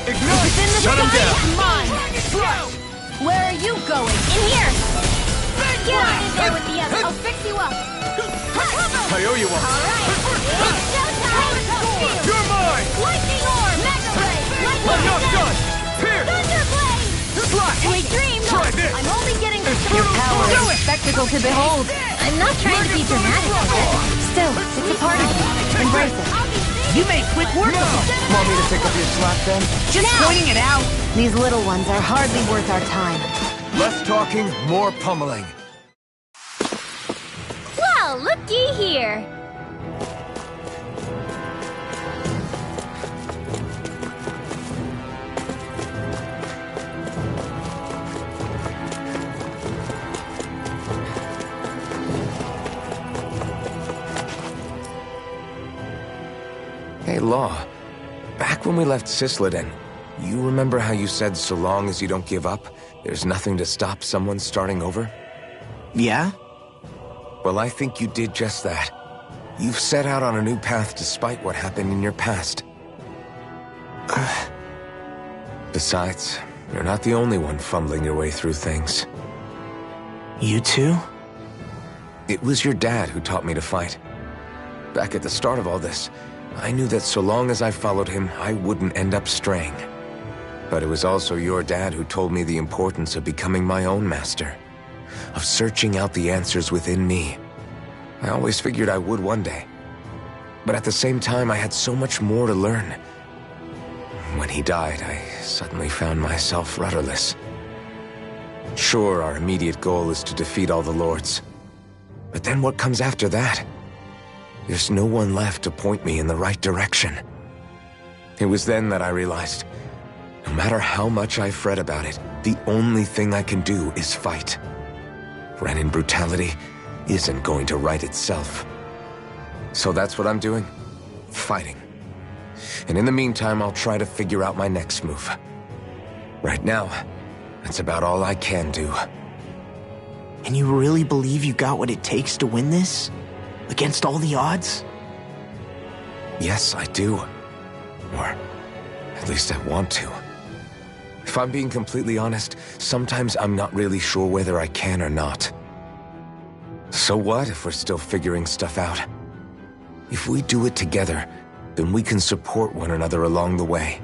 Ignite! Shut him down! Mine! Slash! Where are you going? In here! Get on in there with the others! I'll fix you up! I owe you one. Alright! It's showtime! You're mine! Lightning orb! Mega blade! I'm Lightning not blade! done! Here! Thunder blade! Slash! Sweet dreams! Try this! I'm only getting Your power is a spectacle to behold. I'm not trying to be dramatic. Still, it's a part of you. Embrace it. You made quick work of it! Want me to pick up your slack then? Just pointing it out! These little ones are hardly worth our time. Less talking, more pummeling. Well, looky here. Hey, Law. Back when we left Cisleden, you remember how you said so long as you don't give up, there's nothing to stop someone starting over? Yeah? Well, I think you did just that. You've set out on a new path despite what happened in your past. Besides, you're not the only one fumbling your way through things. You too? It was your dad who taught me to fight. Back at the start of all this, I knew that so long as I followed him, I wouldn't end up straying. But it was also your dad who told me the importance of becoming my own master, of searching out the answers within me. I always figured I would one day. But at the same time, I had so much more to learn. When he died, I suddenly found myself rudderless. Sure, our immediate goal is to defeat all the lords. But then what comes after that? There's no one left to point me in the right direction. It was then that I realized, no matter how much I fret about it, the only thing I can do is fight. Renin brutality isn't going to right itself. So that's what I'm doing. Fighting. And in the meantime, I'll try to figure out my next move. Right now, that's about all I can do. And you really believe you got what it takes to win this? Against all the odds? Yes, I do. Or at least I want to. If I'm being completely honest, sometimes I'm not really sure whether I can or not. So what if we're still figuring stuff out? If we do it together, then we can support one another along the way.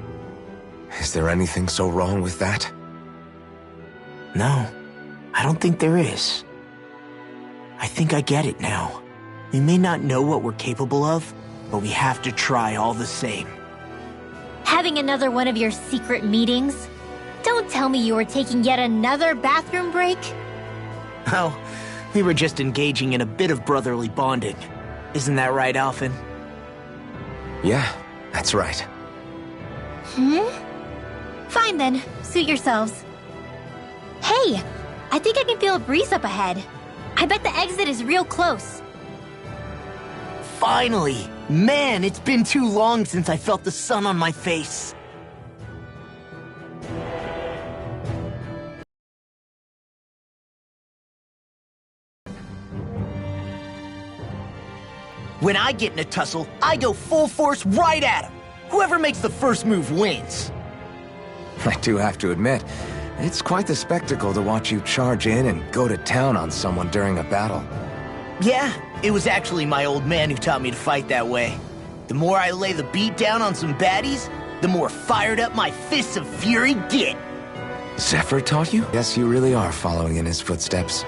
Is there anything so wrong with that? No, I don't think there is. I think I get it now. We may not know what we're capable of, but we have to try all the same. Having another one of your secret meetings? Don't tell me you were taking yet another bathroom break? Oh, we were just engaging in a bit of brotherly bonding. Isn't that right, Alphen? Yeah, that's right. Fine then, suit yourselves. Hey, I think I can feel a breeze up ahead. I bet the exit is real close. Finally! Man, it's been too long since I felt the sun on my face. When I get in a tussle, I go full force right at him. Whoever makes the first move wins. I do have to admit, it's quite the spectacle to watch you charge in and go to town on someone during a battle. Yeah, it was actually my old man who taught me to fight that way. The more I lay the beat down on some baddies, the more fired up my fists of fury get. Zephyr taught you? Yes, you really are following in his footsteps.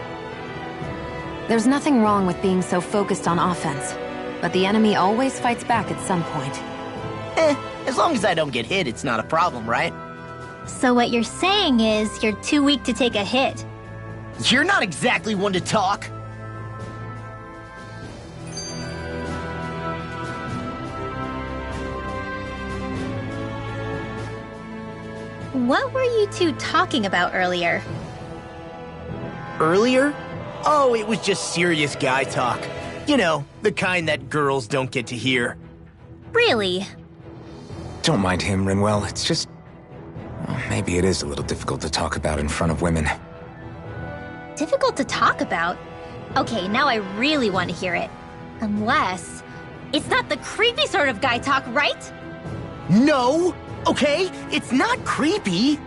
There's nothing wrong with being so focused on offense, but the enemy always fights back at some point. As long as I don't get hit, it's not a problem, right? So what you're saying is you're too weak to take a hit. You're not exactly one to talk. What were you two talking about earlier? Earlier? Oh, it was just serious guy talk. You know, the kind that girls don't get to hear. Really? Don't mind him, Rinwell. It's just... well, maybe it is a little difficult to talk about in front of women. Difficult to talk about? Okay, now I really want to hear it. Unless... it's not the creepy sort of guy talk, right? No! Okay? It's not creepy!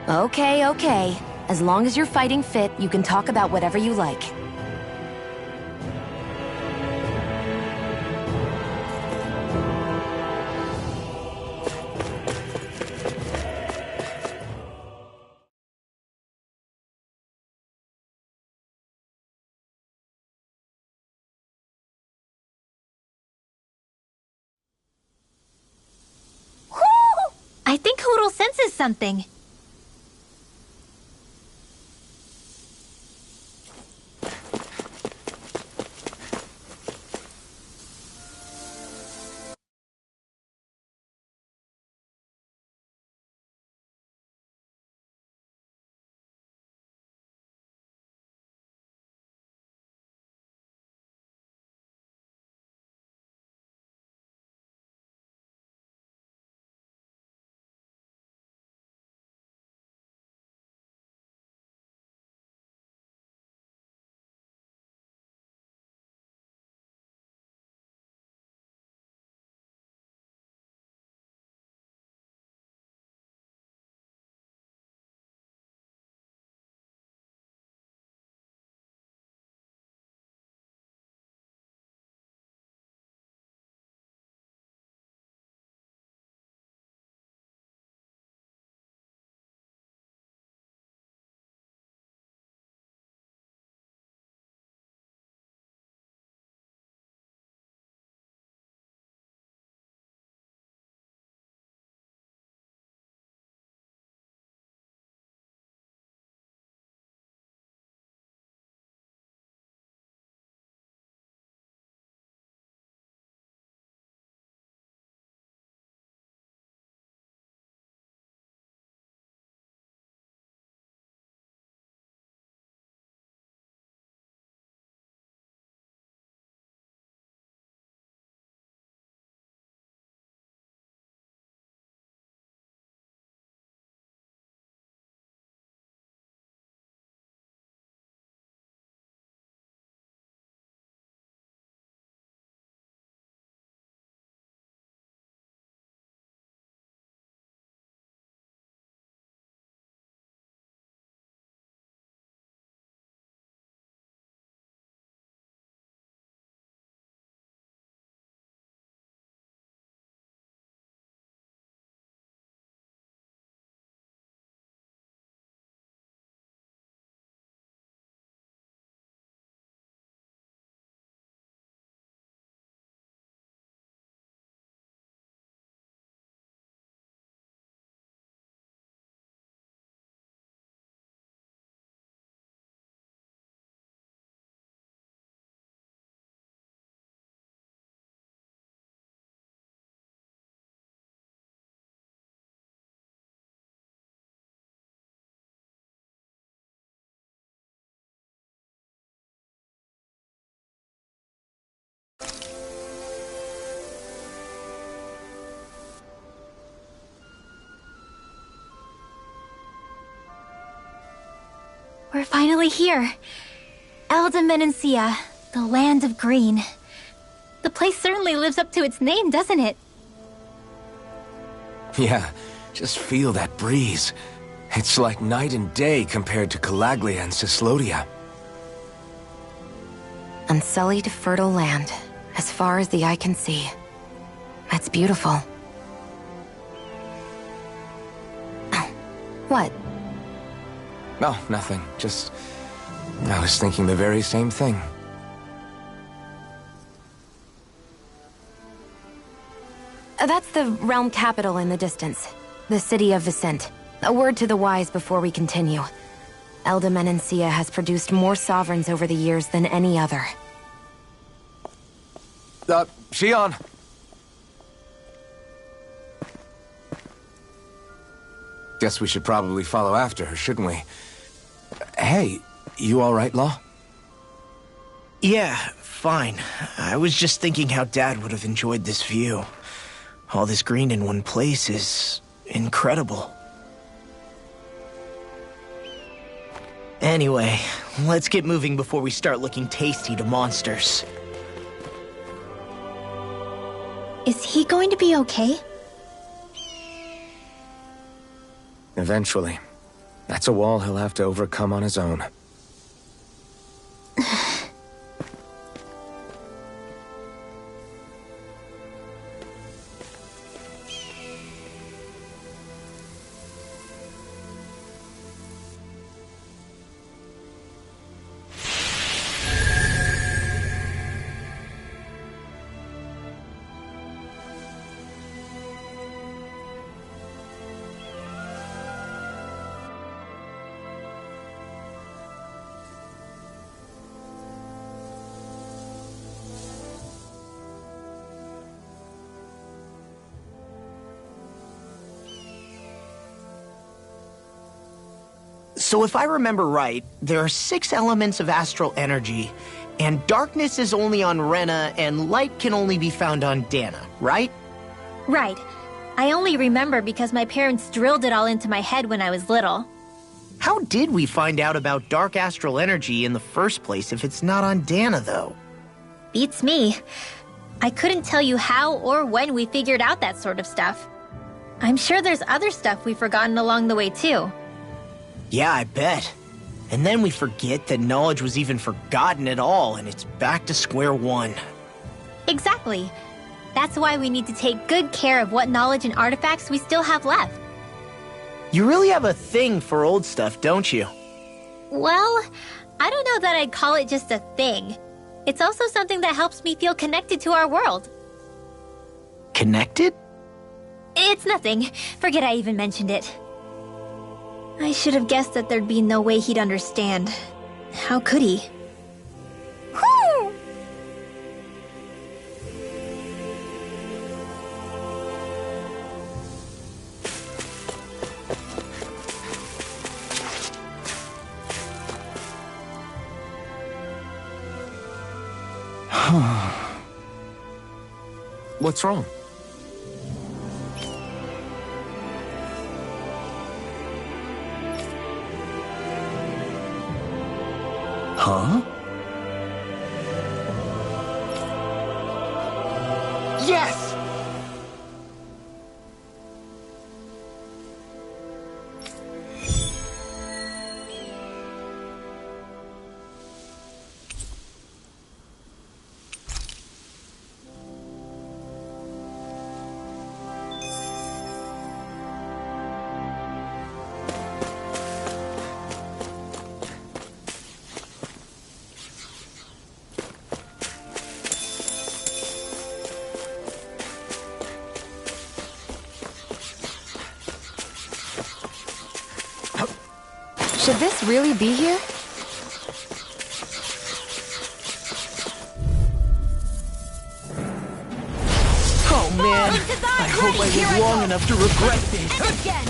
Okay, okay. As long as you're fighting fit, you can talk about whatever you like. I think Hootle senses something. We're finally here. Elda Menancia, the land of green. The place certainly lives up to its name, doesn't it? Yeah, just feel that breeze. It's like night and day compared to Calaglia and Cyslodia. Unsullied, fertile land, as far as the eye can see. That's beautiful. Oh, what? Oh, nothing. Just... I was thinking the very same thing. That's the realm capital in the distance. The city of Vicent. A word to the wise before we continue. Elda Menancia has produced more sovereigns over the years than any other. Shionne! Guess we should probably follow after her, shouldn't we? Hey, you alright, Law? Yeah, fine. I was just thinking how Dad would have enjoyed this view. All this green in one place is incredible. Anyway, let's get moving before we start looking tasty to monsters. Is he going to be okay? Eventually. That's a wall he'll have to overcome on his own. So if I remember right, there are 6 elements of astral energy, and darkness is only on Rena, and light can only be found on Dana, right? Right. I only remember because my parents drilled it all into my head when I was little. How did we find out about dark astral energy in the first place if it's not on Dana, though? Beats me. I couldn't tell you how or when we figured out that sort of stuff. I'm sure there's other stuff we've forgotten along the way, too. Yeah, I bet. And then we forget that knowledge was even forgotten at all, and it's back to square one. Exactly. That's why we need to take good care of what knowledge and artifacts we still have left. You really have a thing for old stuff, don't you? Well, I don't know that I'd call it just a thing. It's also something that helps me feel connected to our world. Connected? It's nothing. Forget I even mentioned it. I should have guessed that there'd be no way he'd understand. How could he? Whew! What's wrong? Huh? Yes! Should this really be here? Oh man, I hope I live long enough to regret this. Okay,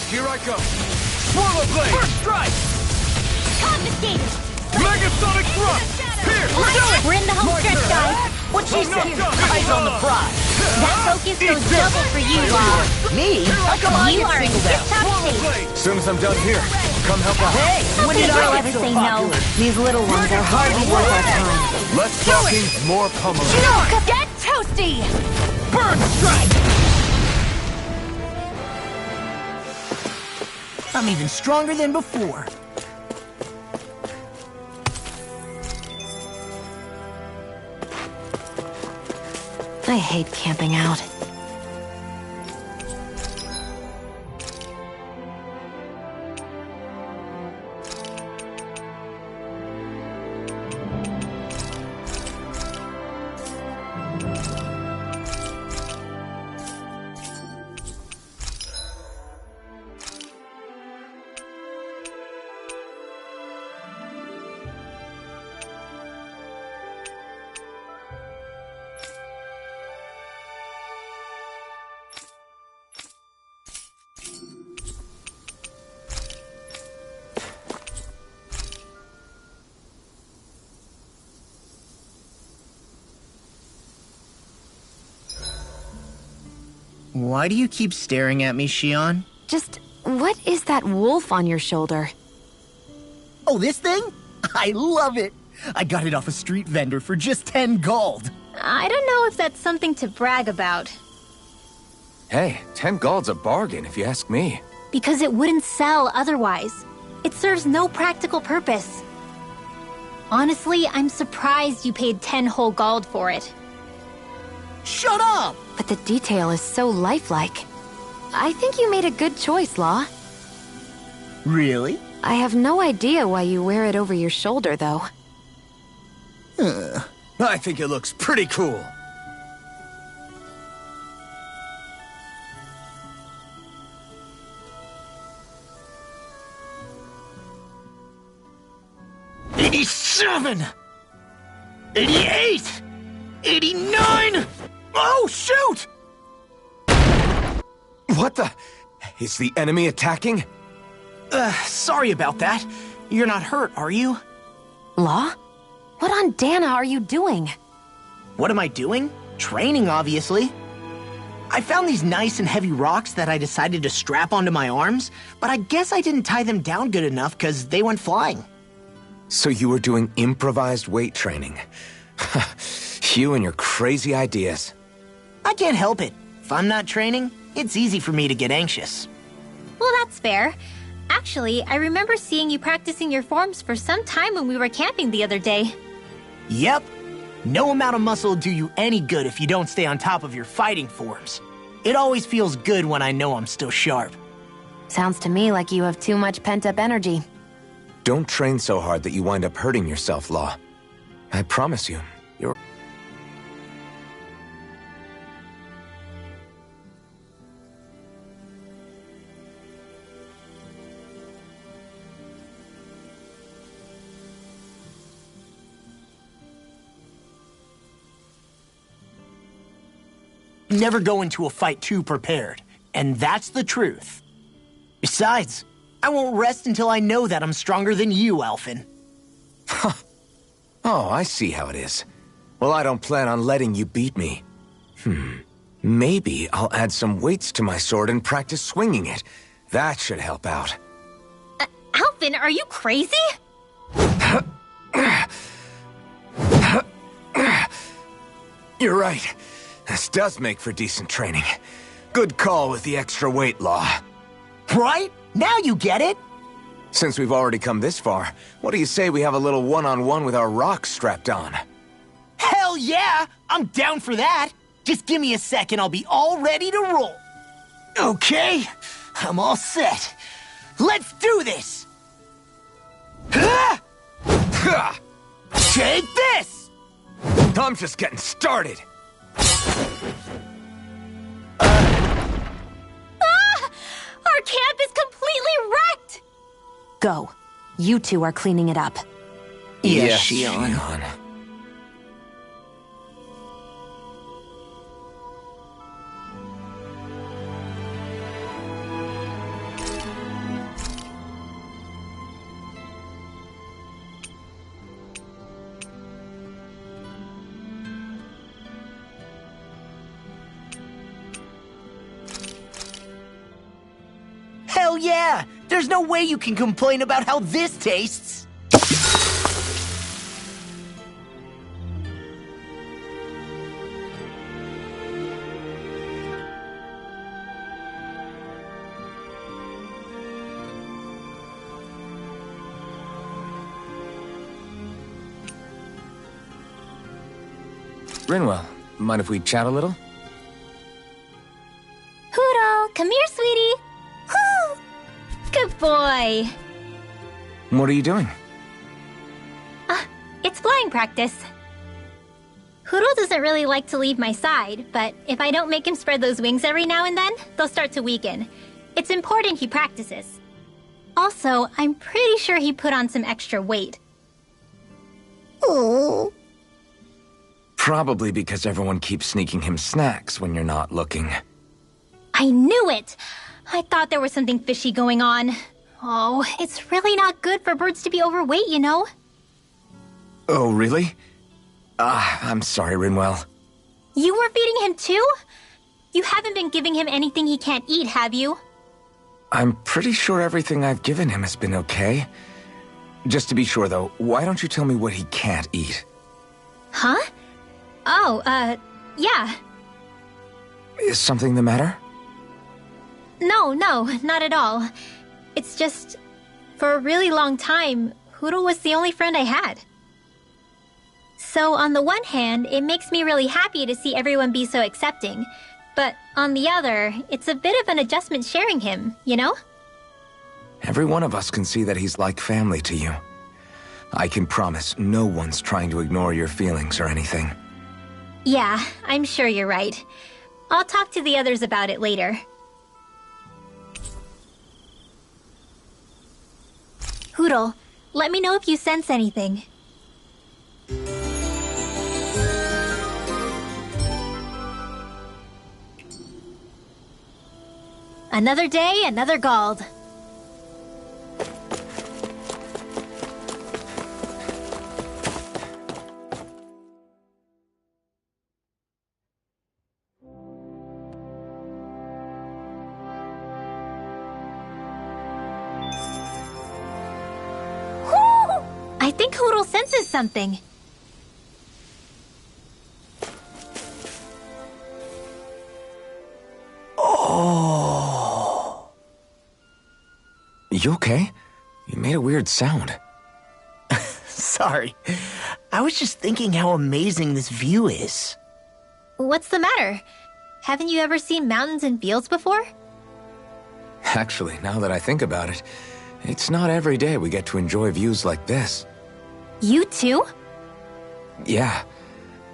here I go. Swirl Blade! First strike! Confiscated! Megasonic thrust! Here, We're in the home stretch, guys. What she said? Eyes on the prize. That focus goes double for you, Law. Me? How come I You get are in singled out? tip-top shape. As soon as I'm done here, come help out. Hey, when did I'll I ever get so say no. popular? These little ones are hardly worth our time. Less talking, more pummeling. Get toasty! Burn strike! I'm even stronger than before. I hate camping out. Why do you keep staring at me, Shion? Just, what is that wolf on your shoulder? Oh, this thing? I love it. I got it off a street vendor for just 10 gold. I don't know if that's something to brag about. Hey, 10 gold's a bargain if you ask me. Because it wouldn't sell otherwise. It serves no practical purpose. Honestly, I'm surprised you paid 10 whole gold for it. Shut up! But the detail is so lifelike. I think you made a good choice, Law. Really? I have no idea why you wear it over your shoulder, though. I think it looks pretty cool. $87! $88! $89! Oh, shoot! What the? Is the enemy attacking? Sorry about that. You're not hurt, are you? Law? What on Dana are you doing? What am I doing? Training, obviously. I found these nice and heavy rocks that I decided to strap onto my arms, but I guess I didn't tie them down good enough because they went flying. So you were doing improvised weight training. You and your crazy ideas. I can't help it. If I'm not training, it's easy for me to get anxious. Well, that's fair. Actually, I remember seeing you practicing your forms for some time when we were camping the other day. Yep. No amount of muscle will do you any good if you don't stay on top of your fighting forms. It always feels good when I know I'm still sharp. Sounds to me like you have too much pent-up energy. Don't train so hard that you wind up hurting yourself, Law. I promise you, you're... Never go into a fight too prepared, and that's the truth. Besides, I won't rest until I know that I'm stronger than you, Alphen. Oh, I see how it is. Well, I don't plan on letting you beat me. Maybe I'll add some weights to my sword and practice swinging it. That should help out. Alphen, are you crazy? You're right. This does make for decent training. Good call with the extra weight, Law. Right? Now you get it! Since we've already come this far, what do you say we have a little one-on-one with our rocks strapped on? Hell yeah! I'm down for that! Just give me a sec and I'll be all ready to roll. Okay, I'm all set. Let's do this! Take this! I'm just getting started. Our camp is completely wrecked! Go. You two are cleaning it up. Yes, Shion. yeah! There's no way you can complain about how this tastes! Rinwell, mind if we chat a little? Hootle, come here, sweetie. Woo! Good boy. What are you doing? It's flying practice. Hootle doesn't really like to leave my side, but if I don't make him spread those wings every now and then, they'll start to weaken. It's important he practices. Also, I'm pretty sure he put on some extra weight. Oh. Probably because everyone keeps sneaking him snacks when you're not looking. I knew it! I thought there was something fishy going on. Oh, it's really not good for birds to be overweight, you know? Oh, really? I'm sorry, Rinwell. You were feeding him too? You haven't been giving him anything he can't eat, have you? I'm pretty sure everything I've given him has been okay. Just to be sure, though, why don't you tell me what he can't eat? Huh? Oh, yeah. Is something the matter? No, not at all. It's just, for a really long time, Hootle was the only friend I had. So on the one hand, it makes me really happy to see everyone be so accepting. But on the other, it's a bit of an adjustment sharing him, you know? Every one of us can see that he's like family to you. I can promise no one's trying to ignore your feelings or anything. Yeah, I'm sure you're right. I'll talk to the others about it later. Hootle, let me know if you sense anything. Another day, another Gald. I think Hootle senses something. Oh. You okay? You made a weird sound. Sorry. I was just thinking how amazing this view is. What's the matter? Haven't you ever seen mountains and fields before? Actually, now that I think about it, it's not every day we get to enjoy views like this. You too? Yeah.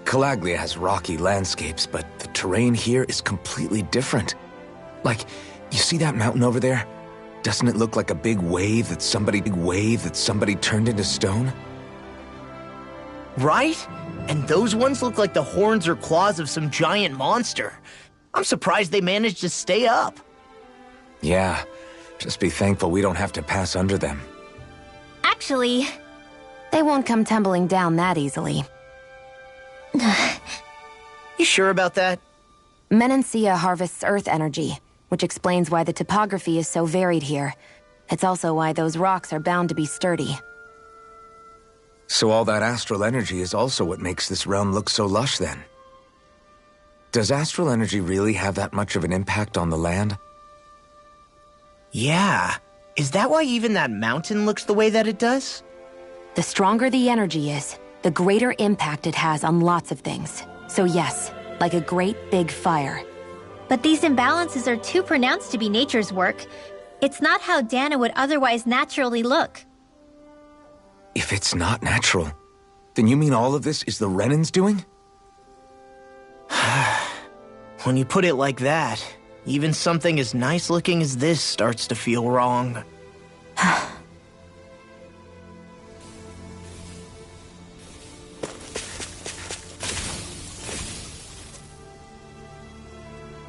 Calaglia has rocky landscapes, but the terrain here is completely different. Like, you see that mountain over there? Doesn't it look like a big wave that somebody turned into stone? Right? And those ones look like the horns or claws of some giant monster. I'm surprised they managed to stay up. Yeah. Just be thankful we don't have to pass under them. Actually, They won't come tumbling down that easily. You sure about that? Menancia harvests earth energy, which explains why the topography is so varied here. It's also why those rocks are bound to be sturdy. So all that astral energy is also what makes this realm look so lush then. Does astral energy really have that much of an impact on the land? Yeah. Is that why even that mountain looks the way that it does? The stronger the energy is, the greater impact it has on lots of things. So yes, like a great big fire. but these imbalances are too pronounced to be nature's work. It's not how Dana would otherwise naturally look. If it's not natural, then you mean all of this is the Renans doing? When you put it like that, even something as nice-looking as this starts to feel wrong.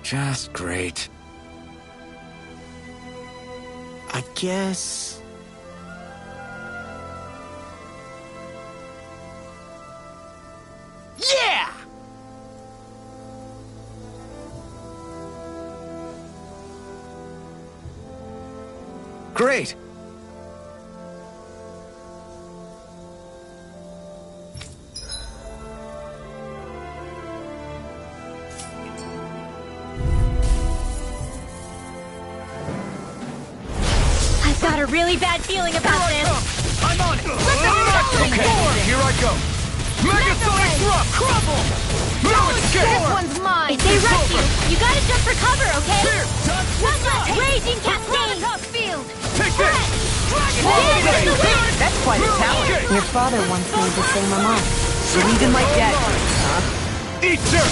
Just great. I guess... Yeah! Great! I've got a really bad feeling about this. I'm on it! Okay, here I go! Megasonic Drop! Crumble! Now escape! This one's mine. If they rush you, you gotta jump for cover, okay? Here! Touch! Raging Cascade! Field! Take this! That's quite a talent. Your father once made the same remark. Believe in my dad. Eat her!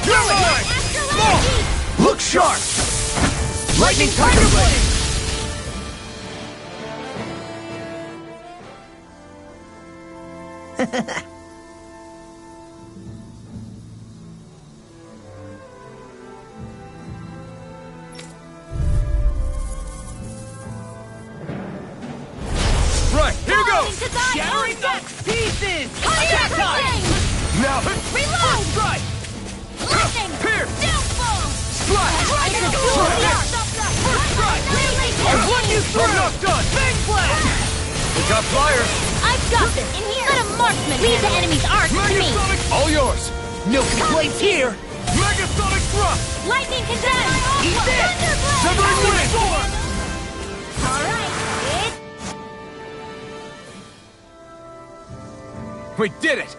You're mine! Look sharp! Lightning Tiger Blade! Right, here goes! Shattering pieces! Attack time! Now, Reload! strike! Lightning! Pierce! Downfall! Slash! First strike! I want you through! Enough done! Big blast! We got flyers! I've got this! In here! Let a marksman lead the enemy's arc to me! Megasonic! All yours! No complaints here! Megasonic Thrust! Lightning condemn! Eat this! Severing Wind! Sword! Alright, We did it!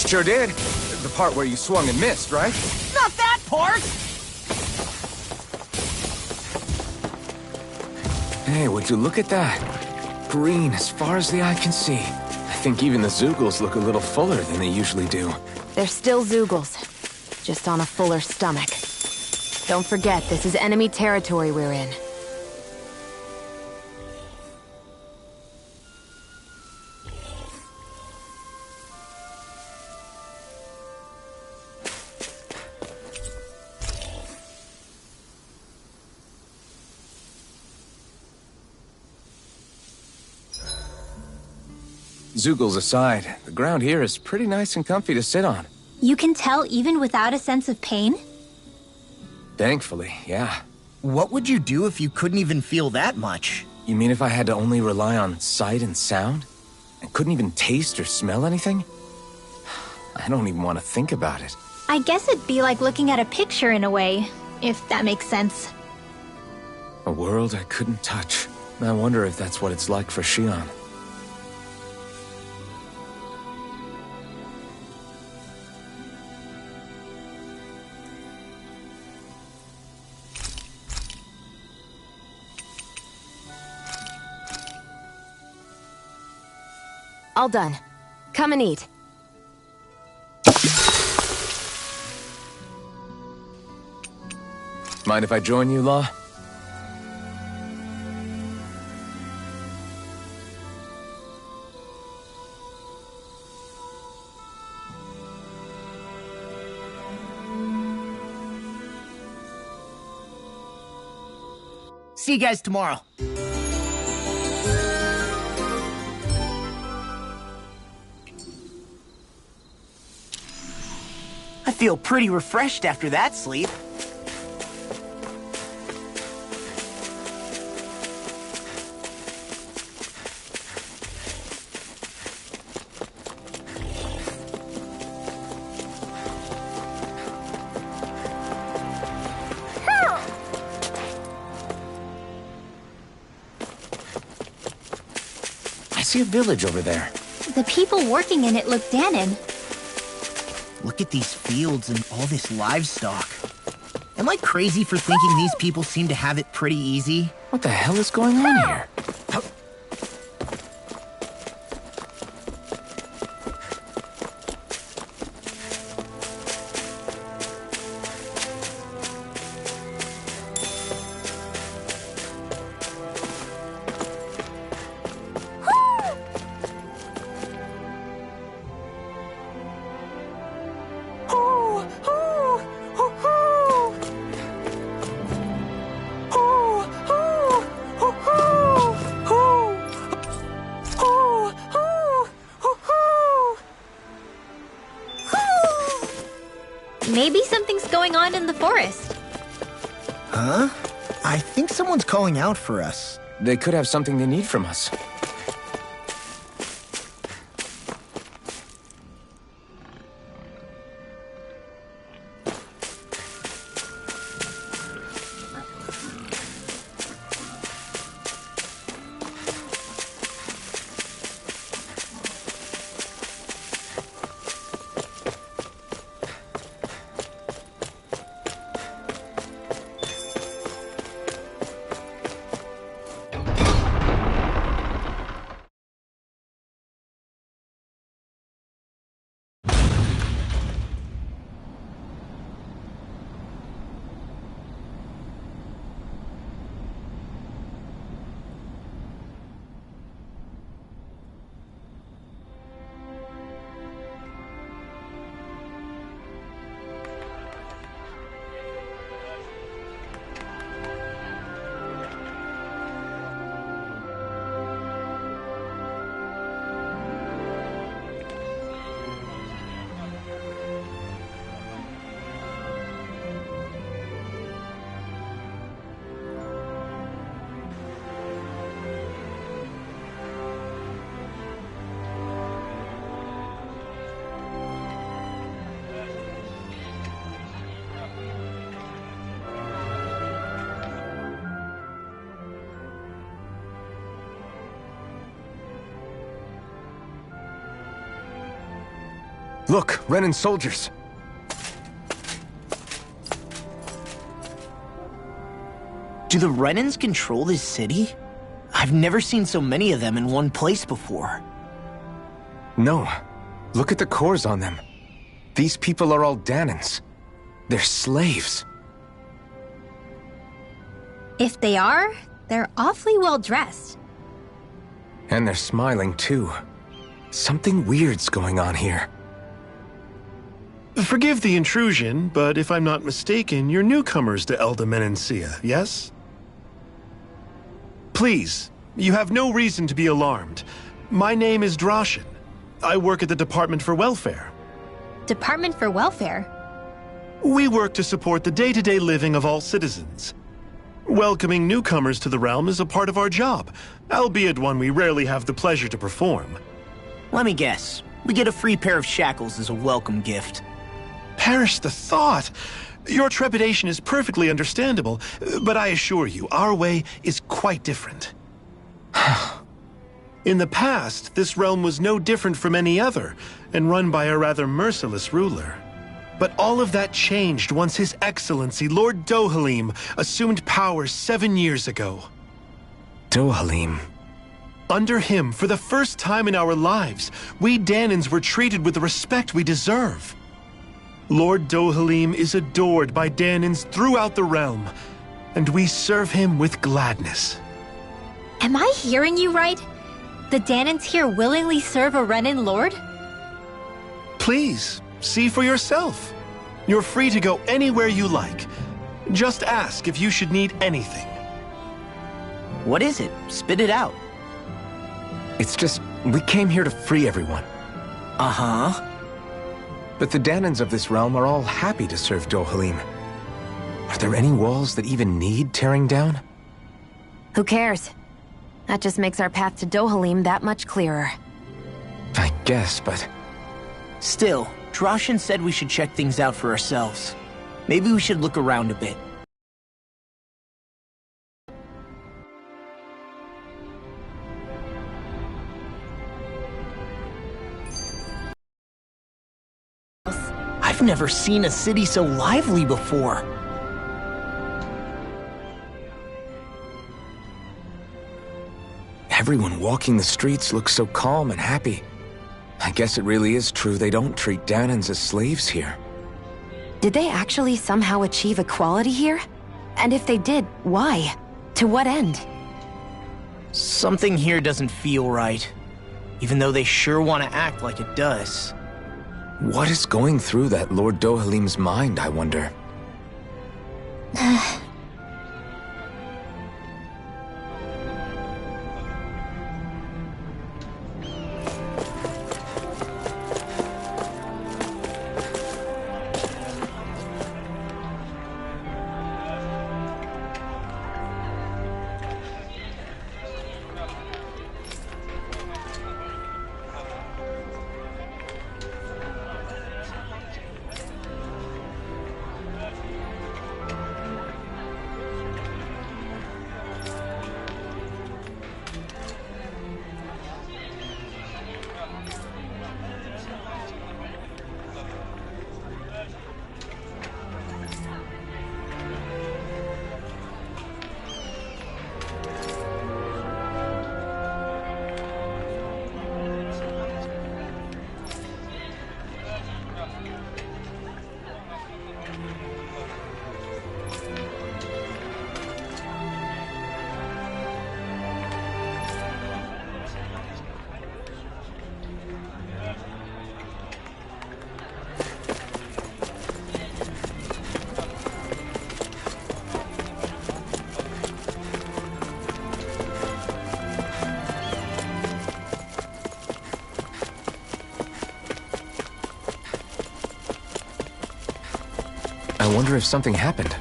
Sure did. The part where you swung and missed, right? Not that part! Hey, would you look at that? Green as far as the eye can see. I think even the Zeugles look a little fuller than they usually do. They're still Zeugles, just on a fuller stomach. Don't forget, this is enemy territory we're in. Zeugles aside, the ground here is pretty nice and comfy to sit on. You can tell even without a sense of pain? Thankfully, yeah. What would you do if you couldn't even feel that much? You mean if I had to only rely on sight and sound? And couldn't even taste or smell anything? I don't even want to think about it. I guess it'd be like looking at a picture in a way, if that makes sense. A world I couldn't touch. I wonder if that's what it's like for Xion. All done. Come and eat. Mind if I join you, Law? See you guys tomorrow. I feel pretty refreshed after that sleep. see a village over there. The people working in it look Danon. Look at these fields and all this livestock. Am I crazy for thinking these people seem to have it pretty easy? What the hell is going on here? Maybe something's going on in the forest. Huh? I think someone's calling out for us. They could have something they need from us. Look, Renan soldiers. Do the Renans control this city? I've never seen so many of them in one place before. No. Look at the cores on them. These people are all Danons. They're slaves. If they are, they're awfully well dressed. And they're smiling too. Something weird's going on here. Forgive the intrusion, but if I'm not mistaken, you're newcomers to Elda Menancia, yes? Please, you have no reason to be alarmed. My name is Droshin. I work at the Department for Welfare. Department for Welfare? We work to support the day-to-day living of all citizens. Welcoming newcomers to the realm is a part of our job, albeit one we rarely have the pleasure to perform. Let me guess. We get a free pair of shackles as a welcome gift. Perish the thought! Your trepidation is perfectly understandable, but I assure you, our way is quite different. In the past, this realm was no different from any other, and run by a rather merciless ruler. But all of that changed once His Excellency, Lord Dohalim, assumed power 7 years ago. Dohalim. Under him, for the first time in our lives, we Danons were treated with the respect we deserve. Lord Dohalim is adored by Danons throughout the realm, and we serve him with gladness. Am I hearing you right? The Danons here willingly serve a Renan lord? Please, see for yourself. You're free to go anywhere you like. Just ask if you should need anything. What is it? Spit it out. It's just, we came here to free everyone. Uh-huh. But the Danons of this realm are all happy to serve Dohalim. Are there any walls that even need tearing down? Who cares? That just makes our path to Dohalim that much clearer. I guess, but... Still, Droshin said we should check things out for ourselves. Maybe we should look around a bit. I've never seen a city so lively before. Everyone walking the streets looks so calm and happy. I guess it really is true they don't treat Dahnans as slaves here. Did they actually somehow achieve equality here? And if they did, why? To what end? Something here doesn't feel right, even though they sure want to act like it does. What is going through that Lord Dohalim's mind, I wonder? I wonder if something happened.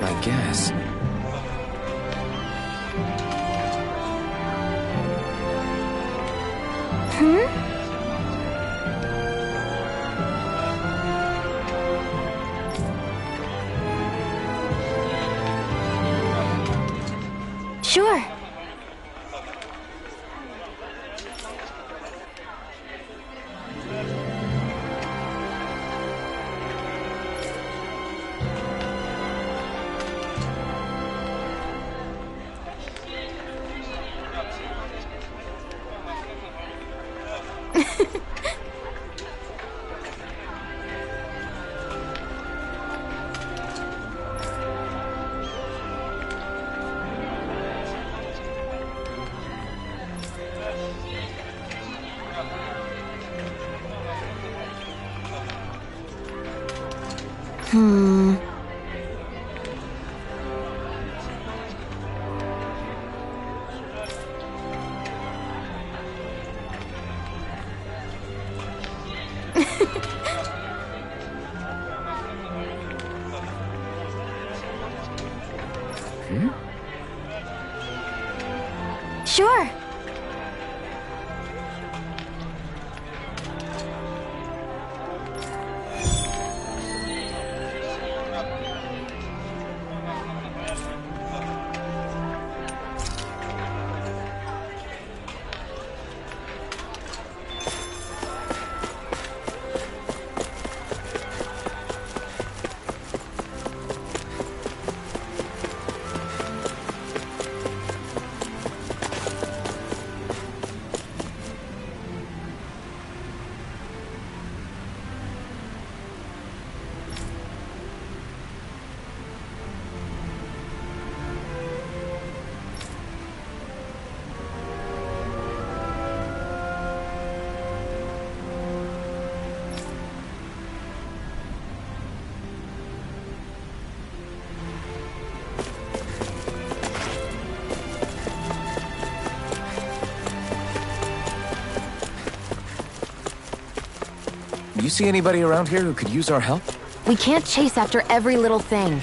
I guess. Sure. Sure. You see anybody around here who could use our help? We can't chase after every little thing.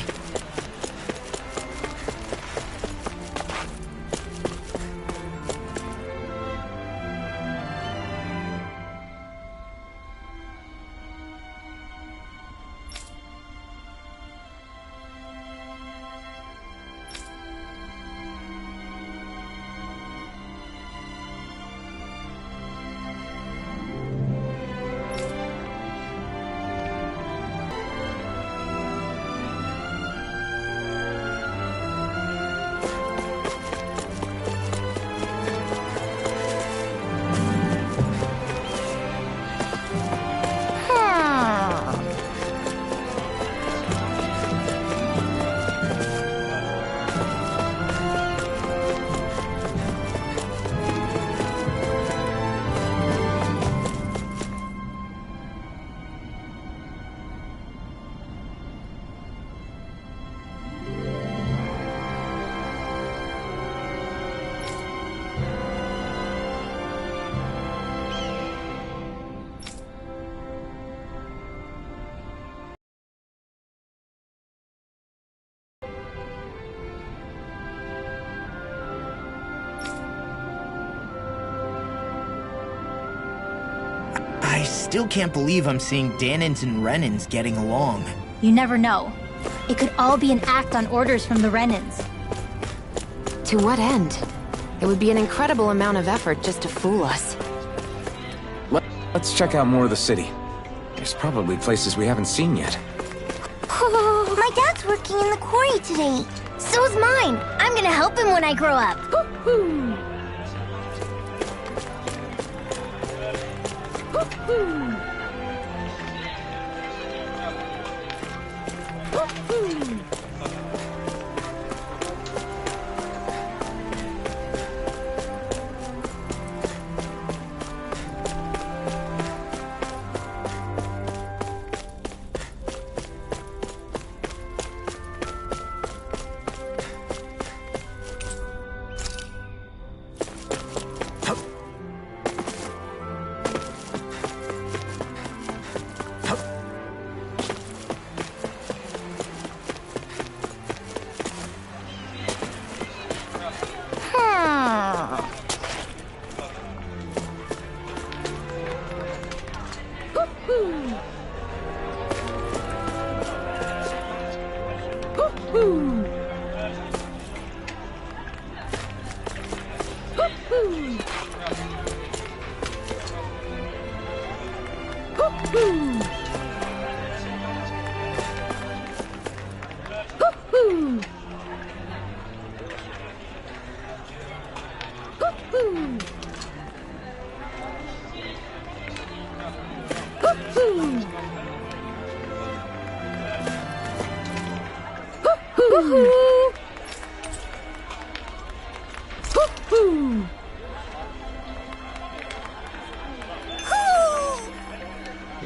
still can't believe I'm seeing Dahnans and Renans getting along. You never know. It could all be an act on orders from the Renans. To what end? It would be an incredible amount of effort just to fool us. Let's check out more of the city. There's probably places we haven't seen yet. My dad's working in the quarry today. So's mine. I'm gonna help him when I grow up.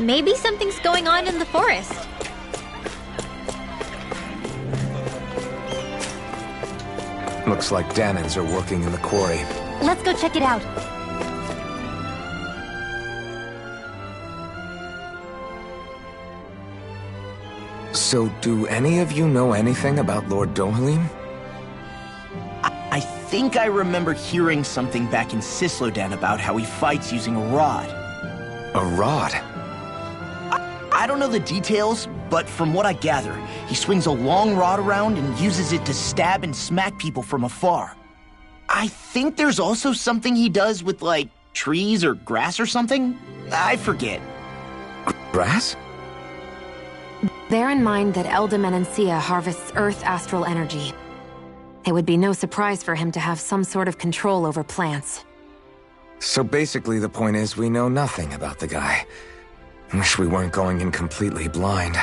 Maybe something's going on in the forest. Looks like Dahnans are working in the quarry. Let's go check it out. So, do any of you know anything about Lord Dohalim? I think I remember hearing something back in Sislodan about how he fights using a rod. A rod? I don't know the details, but from what I gather, he swings a long rod around and uses it to stab and smack people from afar. I think there's also something he does with, like, trees or grass or something? I forget. Grass? Bear in mind that Elda Menancia harvests Earth astral energy. It would be no surprise for him to have some sort of control over plants. So basically the point is we know nothing about the guy. Wish we weren't going in completely blind.